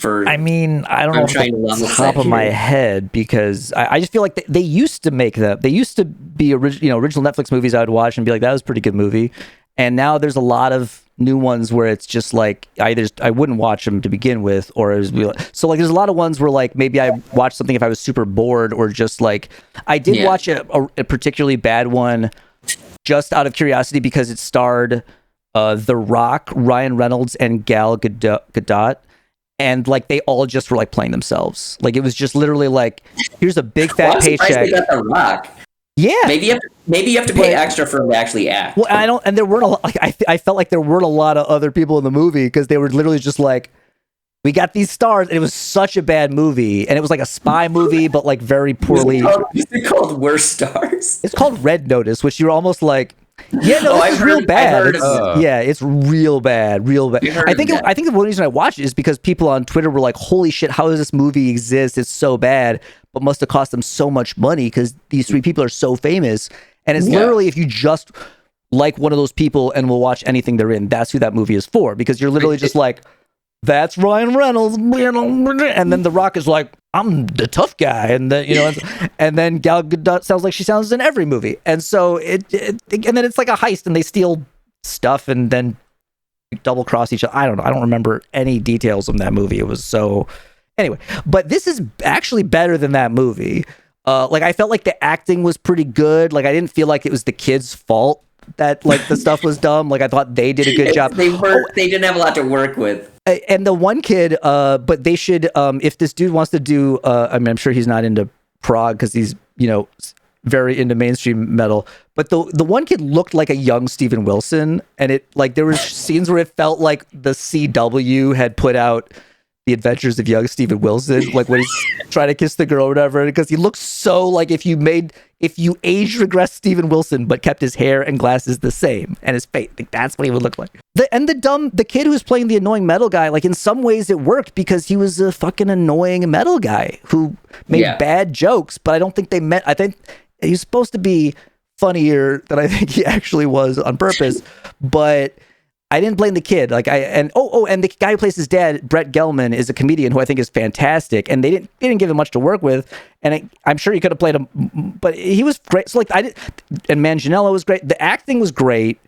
I mean, I don't know off the top of my head, because I just feel like they used to make them. They used to be original Netflix movies I would watch and be like, that was a pretty good movie. And now there's a lot of new ones where it's just like I wouldn't watch them to begin with, or there's a lot of ones where like maybe I watched something if I was super bored, or just like I did watch a particularly bad one just out of curiosity because it starred The Rock, Ryan Reynolds, and Gal Gadot. And like they all just were like playing themselves. Like it was just literally like, here's a big fat paycheck. They got The Rock. Yeah. Maybe you have to pay extra for him to actually act. Well, and there weren't a lot. Like I felt like there weren't a lot of other people in the movie because they were literally just like, we got these stars, and it was such a bad movie, and it was like a spy movie, but like very poorly. Is it called Worst Stars? It's called Red Notice, which you're almost like, yeah, no, this is real bad. It's real bad, I think the one reason I watched it is because people on Twitter were like, holy shit, how does this movie exist? It's so bad, but must have cost them so much money because these 3 people are so famous. And it's literally, if you just like one of those people and will watch anything they're in, that's who that movie is for, because you're literally just like, that's Ryan Reynolds, and then The Rock is like, I'm the tough guy, and then and then Gal Gadot sounds like she sounds in every movie, and so and then it's like a heist, and they steal stuff, and then double cross each other. I don't know. I don't remember any details of that movie. It was so anyway, but this is actually better than that movie. Like I felt like the acting was pretty good. Like I didn't feel like it was the kids' fault that like the stuff was dumb. Like I thought they did a good job. They didn't have a lot to work with. And the one kid, but they should, if this dude wants to do, I mean, I'm sure he's not into prog because he's, very into mainstream metal. But the one kid looked like a young Steven Wilson, and it like there was scenes where it felt like the CW had put out The Adventures of Young Steven Wilson, like when he's trying to kiss the girl or whatever, because he looks so like if you age regress Steven Wilson but kept his hair and glasses the same and his face, like that's what he would look like. The kid who was playing the annoying metal guy, like in some ways it worked because he was a fucking annoying metal guy who made bad jokes, but I don't think I think he was supposed to be funnier than I think he actually was on purpose, but I didn't blame the kid. And the guy who plays his dad, Brett Gelman, is a comedian who I think is fantastic. And they didn't give him much to work with. And I'm sure he could have played him, but he was great. So and Manganiello was great. The acting was great,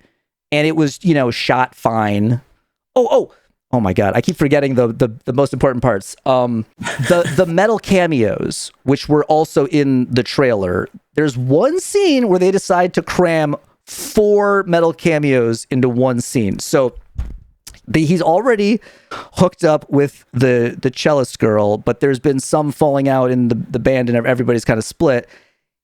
and it was shot fine. Oh my God, I keep forgetting the most important parts. The metal cameos, which were also in the trailer. There's one scene where they decide to cram 4 metal cameos into one scene. So he's already hooked up with the cellist girl, but there's been some falling out in the band and everybody's kind of split.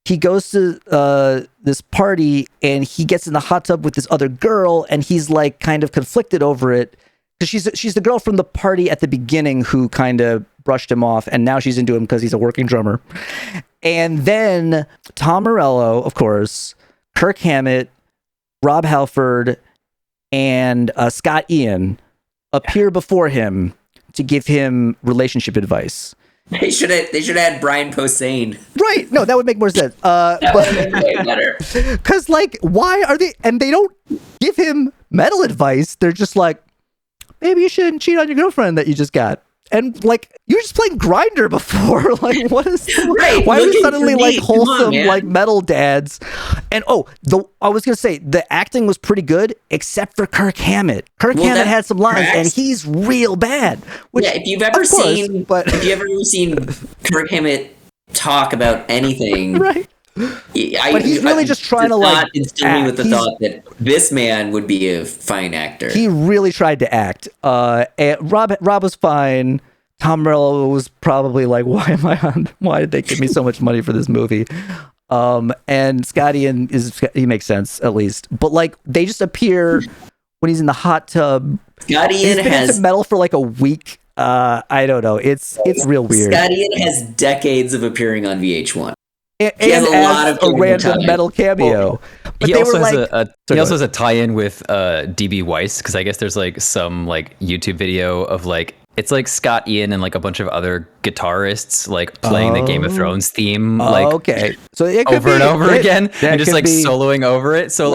He goes to this party and he gets in the hot tub with this other girl, and he's like kind of conflicted over it because she's the girl from the party at the beginning who kind of brushed him off, and now she's into him because he's a working drummer. And then Tom Morello, of course, Kirk Hammett, Rob Halford, and Scott Ian appear before him to give him relationship advice. They should have had Brian Posehn. Right. No, that would make more sense. That would make way better. Because, why are they... And they don't give him metal advice. They're just like, maybe you shouldn't cheat on your girlfriend that you just got. And, you were just playing Grindr before. What is... Right, why are we suddenly, wholesome, on, metal dads? And, I was going to say, the acting was pretty good, except for Kirk Hammett. Hammett had some lines, and he's real bad. Which, if you've ever seen Kirk Hammett talk about anything... Right. But he's really just trying to instill me with the thought that this man would be a fine actor. He really tried to act. And Rob was fine. Tom Morello was probably like, why am I on? Why did they give me so much money for this movie? And Scott Ian he makes sense at least. But they just appear when he's in the hot tub. Scott Ian has metal for a week. I don't know. It's real weird. Scott Ian has decades of appearing on VH1. And has a lot of a random metal cameo. But he also has a tie-in with DB Weiss, because I guess there's some YouTube video of it's Scott Ian and a bunch of other guitarists playing the Game of Thrones theme okay, so it could over and over again and just soloing over it. So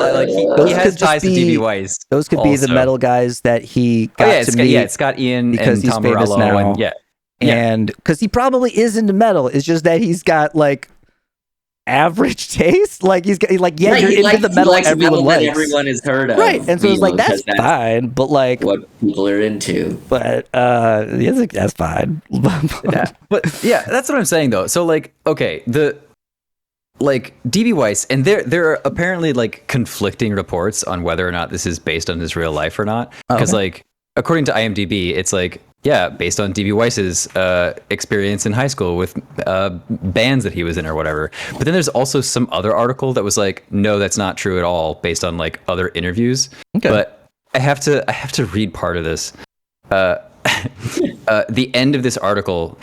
he has ties to DB Weiss. Those could be the metal guys that he got to meet. Yeah, Scott Ian because and he's Tom famous Morello now. And because he probably is into metal, it's just that he's got average taste. You're into the metal everyone likes. Everyone has heard of. Right. And so it's that's fine, but what people are into. But that's fine. But that's what I'm saying though. So okay, the DB Weiss, and there are apparently conflicting reports on whether or not this is based on his real life or not. Because according to IMDb, it's based on DB Weiss's experience in high school with bands that he was in or whatever. But then there's also some other article that was no, that's not true at all, based on other interviews. Okay. But I have to read part of this. The end of this article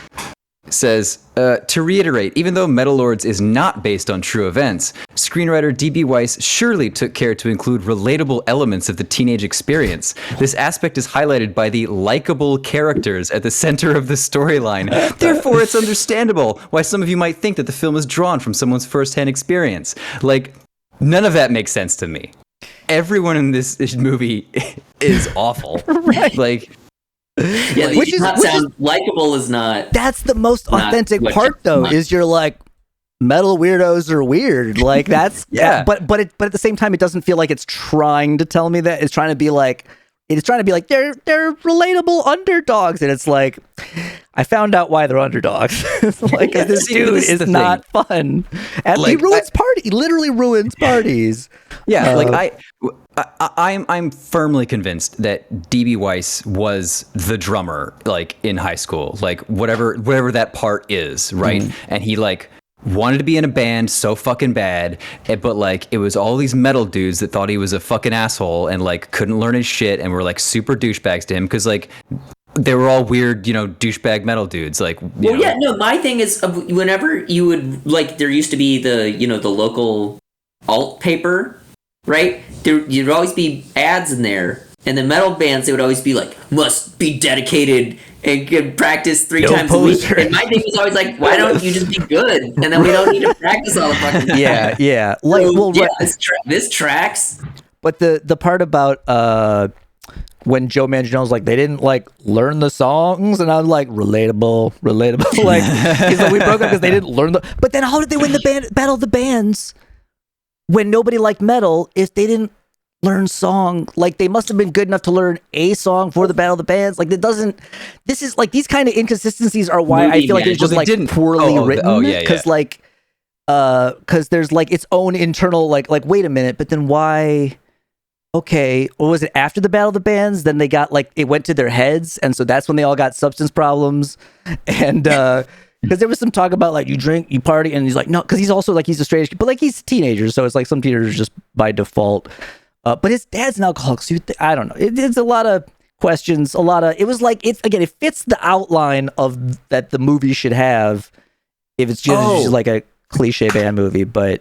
says, to reiterate, even though Metal Lords is not based on true events, screenwriter DB Weiss surely took care to include relatable elements of the teenage experience. This aspect is highlighted by the likable characters at the center of the storyline. Therefore, it's understandable why some of you might think that the film is drawn from someone's firsthand experience. None of that makes sense to me. Everyone in this movie is awful. Right. Which is likable is not. That's the most authentic part, though. Is you're metal weirdos are weird. That's But at the same time, it doesn't feel like it's trying to tell me that. It's trying to be they're relatable underdogs, and it's I found out why they're underdogs. This dude is not fun, and he ruins party. He literally ruins parties. Yeah, I'm firmly convinced that DB Weiss was the drummer, in high school, whatever that part is, right? And he wanted to be in a band so fucking bad, but it was all these metal dudes that thought he was a fucking asshole and couldn't learn his shit and were super douchebags to him because they were all weird, douchebag metal dudes. Like, my thing is whenever you would like, there used to be the local alt paper, right? You'd always be ads in there, and the metal bands, they would always be like, must be dedicated and can practice 3 times Poser. a week. And my thing was always like, why don't you just be good, and then we don't need to practice all the fucking time. Yeah. Like, This tracks. But the part about when Joe Manganiello's like, they didn't like learn the songs, and I'm like, relatable. Like, he's like, we broke up because they didn't learn But then how did they win the Battle of the Bands when nobody liked metal if they didn't learn song? Like, they must have been good enough to learn a song for the Battle of the Bands. Like, this is like, these kind of inconsistencies are why I feel like it's just like poorly written. Because like, because there's like its own internal like wait a minute, but then why? Okay, what was it, after the Battle of the Bands? Then they got like, it went to their heads, and so that's when they all got substance problems. And because there was some talk about like, you drink, you party, and he's like, no, because he's also like, he's a straight, but like, he's a teenager, so it's like some teenagers just by default. But his dad's an alcoholic, so I don't know. It's a lot of questions, it was like, it fits the outline of that the movie should have if it's just like a cliche band movie, but.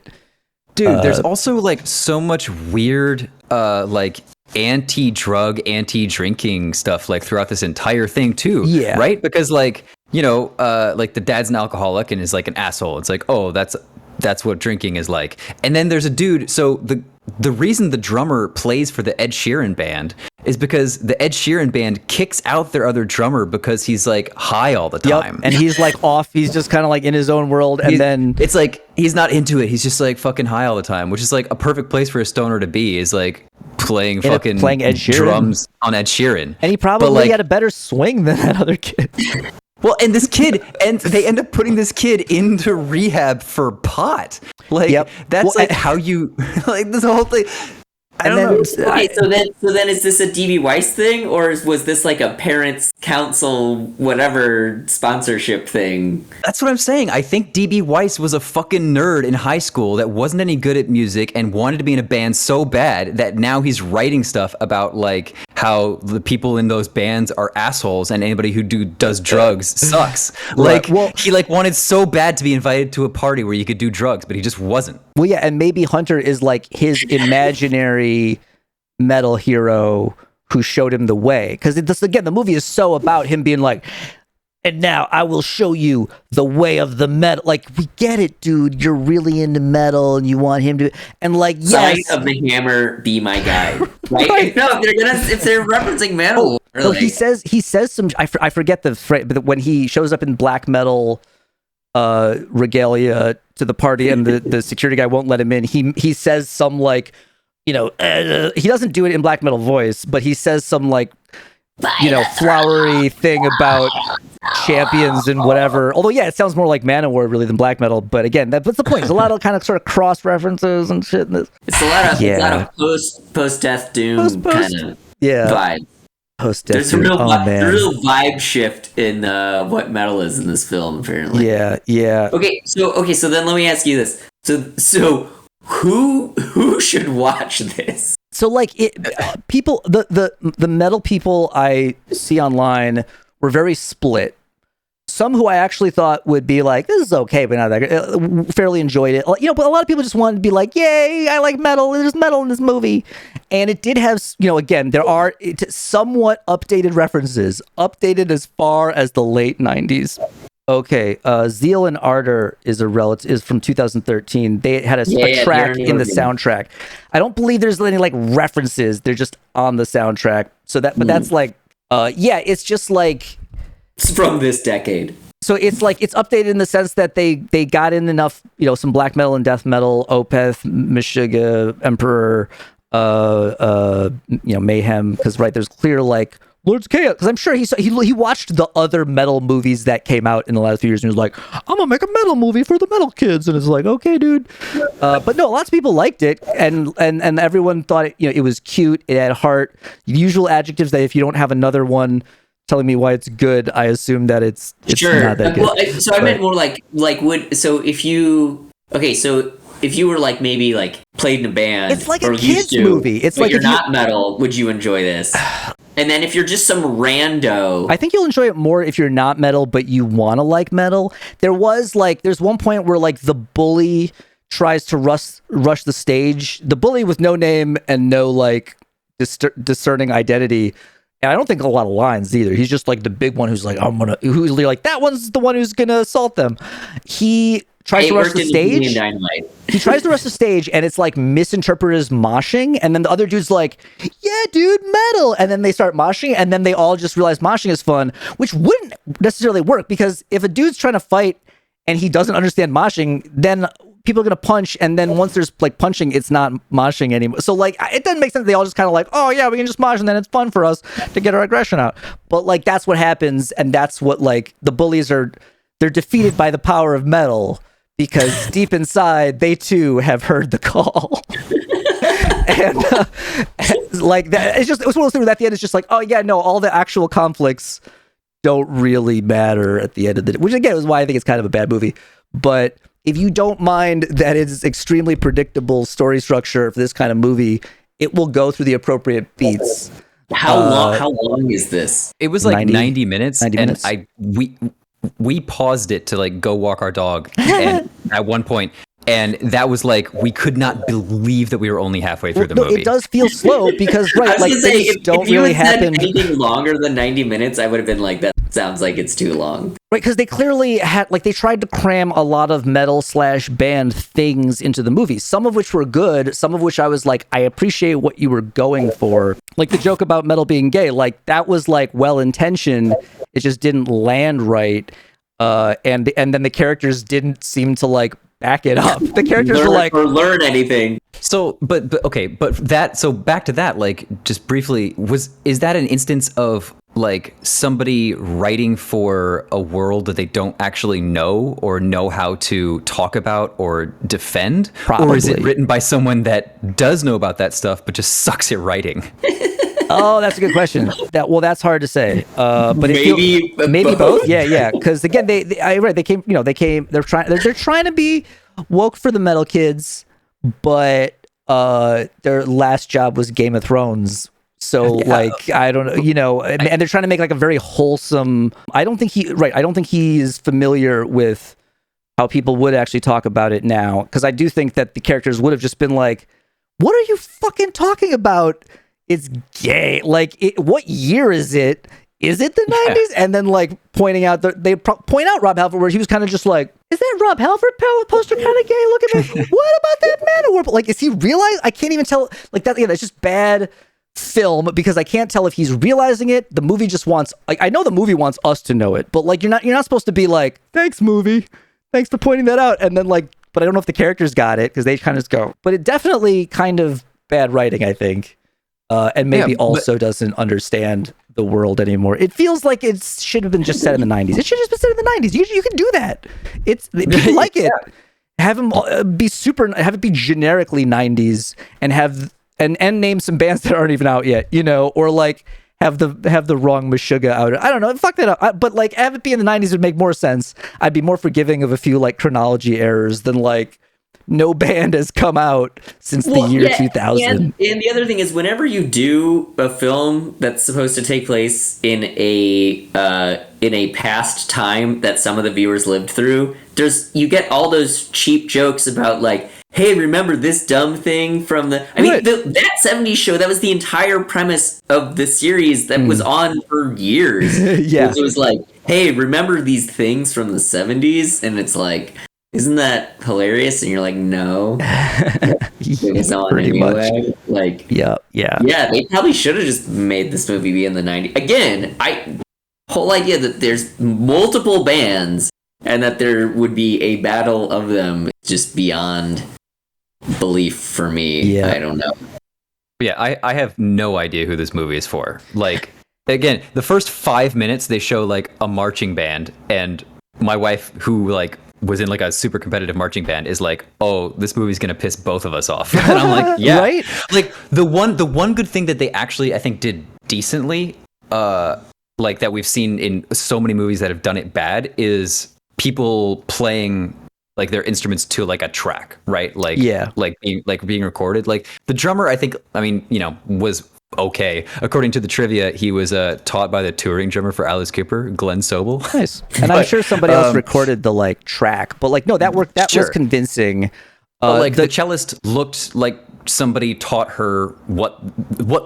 Dude, there's also like so much weird like anti-drug, anti-drinking stuff like throughout this entire thing too. Yeah. Right? Because like, like the dad's an alcoholic and is like an asshole. It's like, oh, that's what drinking is like. And then there's a dude, so the reason the drummer plays for the Ed Sheeran band is because the Ed Sheeran band kicks out their other drummer because he's like high all the time. Yep. And he's like off, he's just kind of like in his own world, and then it's like he's not into it, he's just like fucking high all the time, which is like a perfect place for a stoner to be, is like playing Ed Sheeran drums on Ed Sheeran. And he probably had a better swing than that other kid. Well, and this kid, and they end up putting this kid into rehab for pot. Like, that's how you, like, this whole thing. I don't know. Okay, so then is this a DB Weiss thing, or was this like a parents' council, whatever sponsorship thing? That's what I'm saying. I think DB Weiss was a fucking nerd in high school that wasn't any good at music and wanted to be in a band so bad that now he's writing stuff about like how the people in those bands are assholes and anybody who does drugs sucks. Like, he like wanted so bad to be invited to a party where you could do drugs, but he just wasn't. Well, yeah, and maybe Hunter is like his imaginary metal hero who showed him the way. Because again, the movie is so about him being like, and now I will show you the way of the metal. Like, we get it, dude. You're really into metal, and you want him to. And like, yes, Sight of the Hammer, be my guy. Right? No, if they're referencing metal. So he says some. I forget the phrase, but when he shows up in black metal regalia to the party, and the security guy won't let him in. He says some like, he doesn't do it in black metal voice, but he says some like, flowery thing about champions and whatever. Although, yeah, it sounds more like Manowar really than black metal. But again, that's the point. There's a lot of kind of sort of cross references and shit in this. It's a lot of post-death doom kind of vibe. Post-death There's a real vibe shift in what metal is in this film, apparently. Yeah. Okay, so then let me ask you this. So who should watch this? So like people, the metal people I see online were very split. Some who I actually thought would be like, this is okay, but not that good. Fairly enjoyed it. But a lot of people just wanted to be like, yay, I like metal. There's metal in this movie. And it did have, again, there are somewhat updated references, updated as far as the late 90s. Okay, Zeal and Ardor is from 2013. They had a track in the soundtrack. I don't believe there's any like references. They're just on the soundtrack. So that's like, it's just like, it's from this decade. So it's like, it's updated in the sense that they got in enough, some black metal and death metal, Opeth, Meshuggah, Emperor, Mayhem, because there's clear like Lord's Chaos, because I'm sure he watched the other metal movies that came out in the last few years, and he was like, I'm gonna make a metal movie for the metal kids, and it's like, okay, dude. But no, lots of people liked it, and everyone thought it was cute, it had heart, usual adjectives that if you don't have another one telling me why it's good, I assume that it's sure. Not that good. Well, so I meant more like if you were like maybe like played in a band, it's like a kids movie. It's like you're not metal. Would you enjoy this? And then if you're just some rando, I think you'll enjoy it more if you're not metal, but you want to like metal. There's one point where like the bully tries to rush the stage. The bully with no name and no like discerning identity. And I don't think a lot of lines either. He's just like the big one who's like, who's like, that one's the one who's gonna assault them. He tries to rush the stage. He tries to rush the stage, and it's like misinterpreted as moshing. And then the other dude's like, yeah, dude, metal. And then they start moshing, and then they all just realize moshing is fun, which wouldn't necessarily work, because if a dude's trying to fight and he doesn't understand moshing, then people are going to punch, and then once there's like punching, it's not moshing anymore. So like, it doesn't make sense. They all just kind of like, oh yeah, we can just mosh, and then it's fun for us to get our aggression out. But like, that's what happens, and that's what like the bullies they're defeated by the power of metal, because deep inside they too have heard the call. and like that, it was one of those things. At the end, it's just like, oh yeah, no, all the actual conflicts don't really matter at the end of the day, which again is why I think it's kind of a bad movie. But if you don't mind that it's extremely predictable story structure for this kind of movie, it will go through the appropriate beats. How long is this? It was like 90 minutes. 90 minutes. And we paused it to like go walk our dog and at one point, and that was like, we could not believe that we were only halfway through the movie. It does feel slow because I was like gonna say, things if don't you really had said happen. anything longer than 90 minutes, I would have been like, that sounds like it's too long. Right, because they clearly had, like, they tried to cram a lot of metal/band things into the movie, some of which were good, some of which I was like, I appreciate what you were going for. Like the joke about metal being gay, like that was like well-intentioned, it just didn't land right. And then the characters didn't seem to like back it up. The characters were like, or learn anything. So, but back to that, like, just briefly, is that an instance of like somebody writing for a world that they don't actually know or know how to talk about or defend? Probably. Or is it written by someone that does know about that stuff but just sucks at writing? Oh, that's a good question. That's hard to say. But maybe both. Yeah. Because again, they're trying to be woke for the metal kids, but their last job was Game of Thrones. So like, I don't know, and they're trying to make like a very wholesome. I don't think he is familiar with how people would actually talk about it now, because I do think that the characters would have just been like, "What are you fucking talking about? It's gay. Like, what year is it? Is it the 90s?" And then like pointing out they point out Rob Halford, where he was kind of just like, "Is that Rob Halford poster kind of gay? Look at me. What about that Manowar?" Like, is he realize? I can't even tell. Like that. Yeah, that's just bad film, because I can't tell if he's realizing it. The movie just wants, like, I know the movie wants us to know it, but like you're not supposed to be like, "Thanks, movie. Thanks for pointing that out." And then like, but I don't know if the characters got it, because they kind of just go. But it definitely kind of bad writing, I think. And maybe also doesn't understand the world anymore. It feels like it should have been just set in the 90s. It should have just been set in the 90s. You can do that. People like it. Have them have it be generically 90s, and have and name some bands that aren't even out yet, or like have the wrong Meshuggah out. I don't know. Fuck that up. But like, have it be in the 90s would make more sense. I'd be more forgiving of a few like chronology errors than like, no band has come out since the year 2000. And the other thing is, whenever you do a film that's supposed to take place in a past time that some of the viewers lived through, you get all those cheap jokes about like, hey, remember this dumb thing from the... I mean, that 70s show, that was the entire premise of the series that was on for years. Yeah. It was like, hey, remember these things from the 70s? And it's like, isn't that hilarious? And you're like, no. It was on anyway. Much. Like, yeah. They probably should have just made this movie be in the 90s. Again, whole idea that there's multiple bands and that there would be a battle of them, just beyond belief for me. Yeah. I don't know. Yeah, I have no idea who this movie is for. Like, again, the first 5 minutes they show like a marching band, and my wife, who like was in like a super competitive marching band, is like, "Oh, this movie's gonna piss both of us off." And I'm like, "Yeah." Right? Like the one good thing that they actually, I think, did decently, like that we've seen in so many movies that have done it bad, is people playing like their instruments to like a track, right? Like, being recorded. Like the drummer, I think, was okay. According to the trivia, he was taught by the touring drummer for Alice Cooper, Glenn Sobel. Nice. And I'm sure somebody else recorded the like track, but like no, that worked. That was convincing. But like the cellist looked like somebody taught her what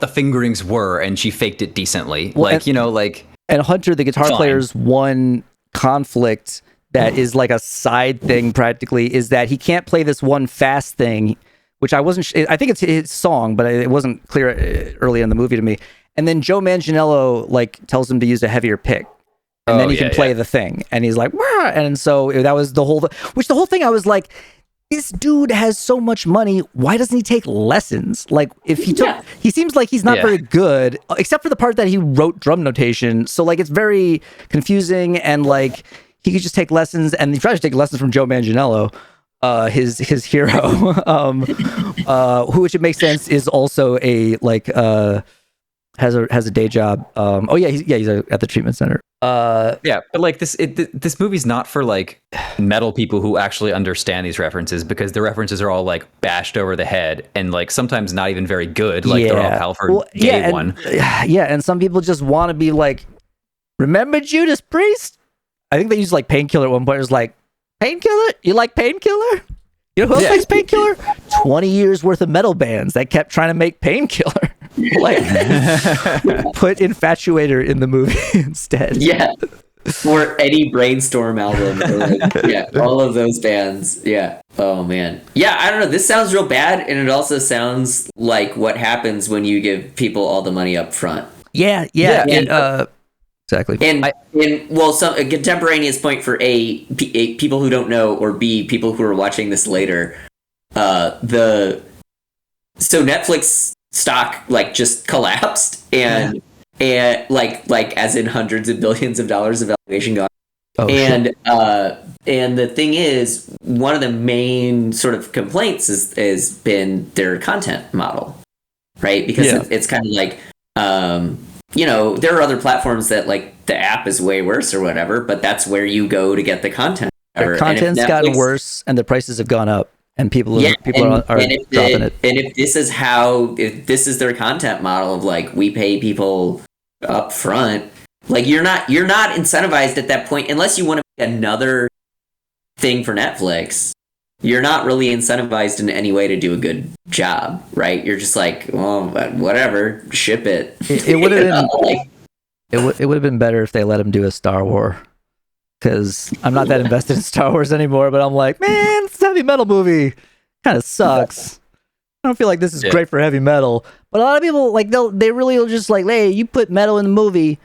the fingerings were, and she faked it decently. Well, like, you know, like. And Hunter, the guitar player's one conflict that is like a side thing practically is that he can't play this one fast thing, which I wasn't. I think it's his song, but it wasn't clear early in the movie to me. And then Joe Manganiello like tells him to use a heavier pick, and then he can play the thing. And he's like, wah! And so that was the whole. Which the whole thing, I was like, this dude has so much money. Why doesn't he take lessons? Like, if he took, he seems like he's not very good, except for the part that he wrote drum notation. So like, it's very confusing, and like he could just take lessons, and he tries to take lessons from Joe Manganiello, his hero, who, which it makes sense, is also a like has a day job. He's at the treatment center. But like this movie's not for like metal people who actually understand these references, because the references are all like bashed over the head and like sometimes not even very good. Like they're all Halford Gay one. And some people just want to be like, remember Judas Priest? I think they used like Painkiller at one point. It was like, Painkiller? You like Painkiller? You know who else makes Painkiller? 20 years worth of metal bands that kept trying to make Painkiller. Like, put Infatuator in the movie instead. Yeah. Or any Brainstorm album. Or like, all of those bands. Yeah. Oh, man. Yeah, I don't know. This sounds real bad, and it also sounds like what happens when you give people all the money up front. Yeah. Exactly. And a contemporaneous point for A, people who don't know, or B, people who are watching this later. So Netflix stock like just collapsed, and like as in hundreds of billions of dollars of valuation gone. And the thing is, one of the main sort of complaints has been their content model, right? Because it's kind of like there are other platforms that like the app is way worse or whatever, but that's where you go to get the content. The content's gotten worse, and the prices have gone up. And people are dropping it. And if this is their content model of like, we pay people up front, like you're not incentivized at that point, unless you want to make another thing for Netflix. You're not really incentivized in any way to do a good job, right? You're just like, well, whatever, ship it. It would have been it would have been better if they let him do a Star Wars. Because I'm not that invested in Star Wars anymore, but I'm like, man, this heavy metal movie kind of sucks. I don't feel like this is great for heavy metal. But a lot of people, like, they really will just like, hey, you put metal in the movie,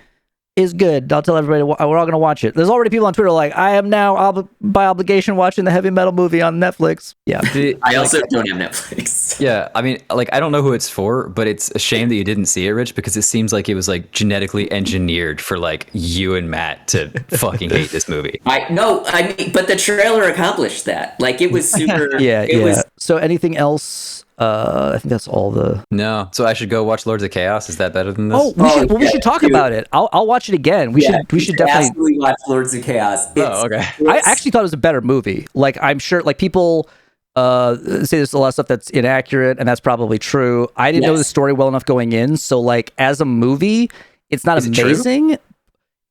is good. I'll tell everybody we're all going to watch it. There's already people on Twitter like, I am now by obligation watching the heavy metal movie on Netflix. Yeah. I also don't have Netflix. Yeah. I mean, like, I don't know who it's for, but it's a shame that you didn't see it, Rich, because it seems like it was like genetically engineered for like you and Matt to fucking hate this movie. But the trailer accomplished that. Like, it was super. Was... So anything else? I think that's all the. No, so I should go watch Lords of Chaos. Is that better than this? We should talk about it. I'll watch it again. We should definitely absolutely watch Lords of Chaos. Okay. I actually thought it was a better movie. Like, I'm sure, like, people say there's a lot of stuff that's inaccurate, and that's probably true. I didn't know the story well enough going in, so like as a movie, it's not amazing.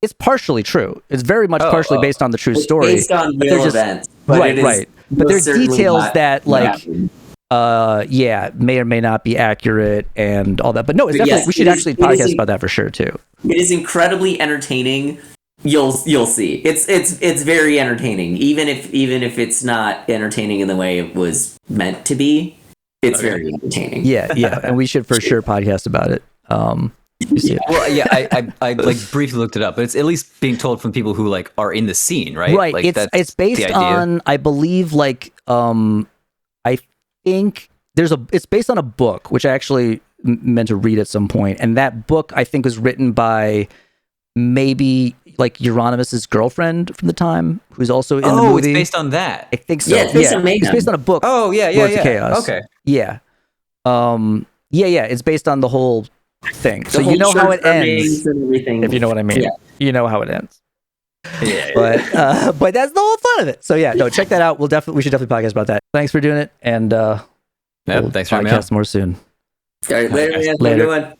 It's partially true. It's very much partially based on the true story. Based on real events, right. But there's details that like. May or may not be accurate and all that. But no, it's definitely we should actually podcast about that for sure too. It is incredibly entertaining. You'll see. It's very entertaining. Even if it's not entertaining in the way it was meant to be, it's very entertaining. Yeah, and we should for sure podcast about it. You see it. Well, I like briefly looked it up, but it's at least being told from people who like are in the scene, right? Right. Like, it's based on, I believe, like I think it's based on a book, which I actually meant to read at some point, and that book I think was written by maybe like Euronymous' girlfriend from the time, who's also in the movie. Oh, it's based on that. I think so. Yeah, it's based on a book. Oh, yeah. Lords of Chaos. Okay. Yeah. It's based on the whole thing. So you know how it ends. If you know what I mean. Yeah. You know how it ends. Yeah. But that's the whole fun of it. So check that out. We should definitely podcast about that. Thanks for doing it, and we'll thanks for having me on. more soon. All right, later.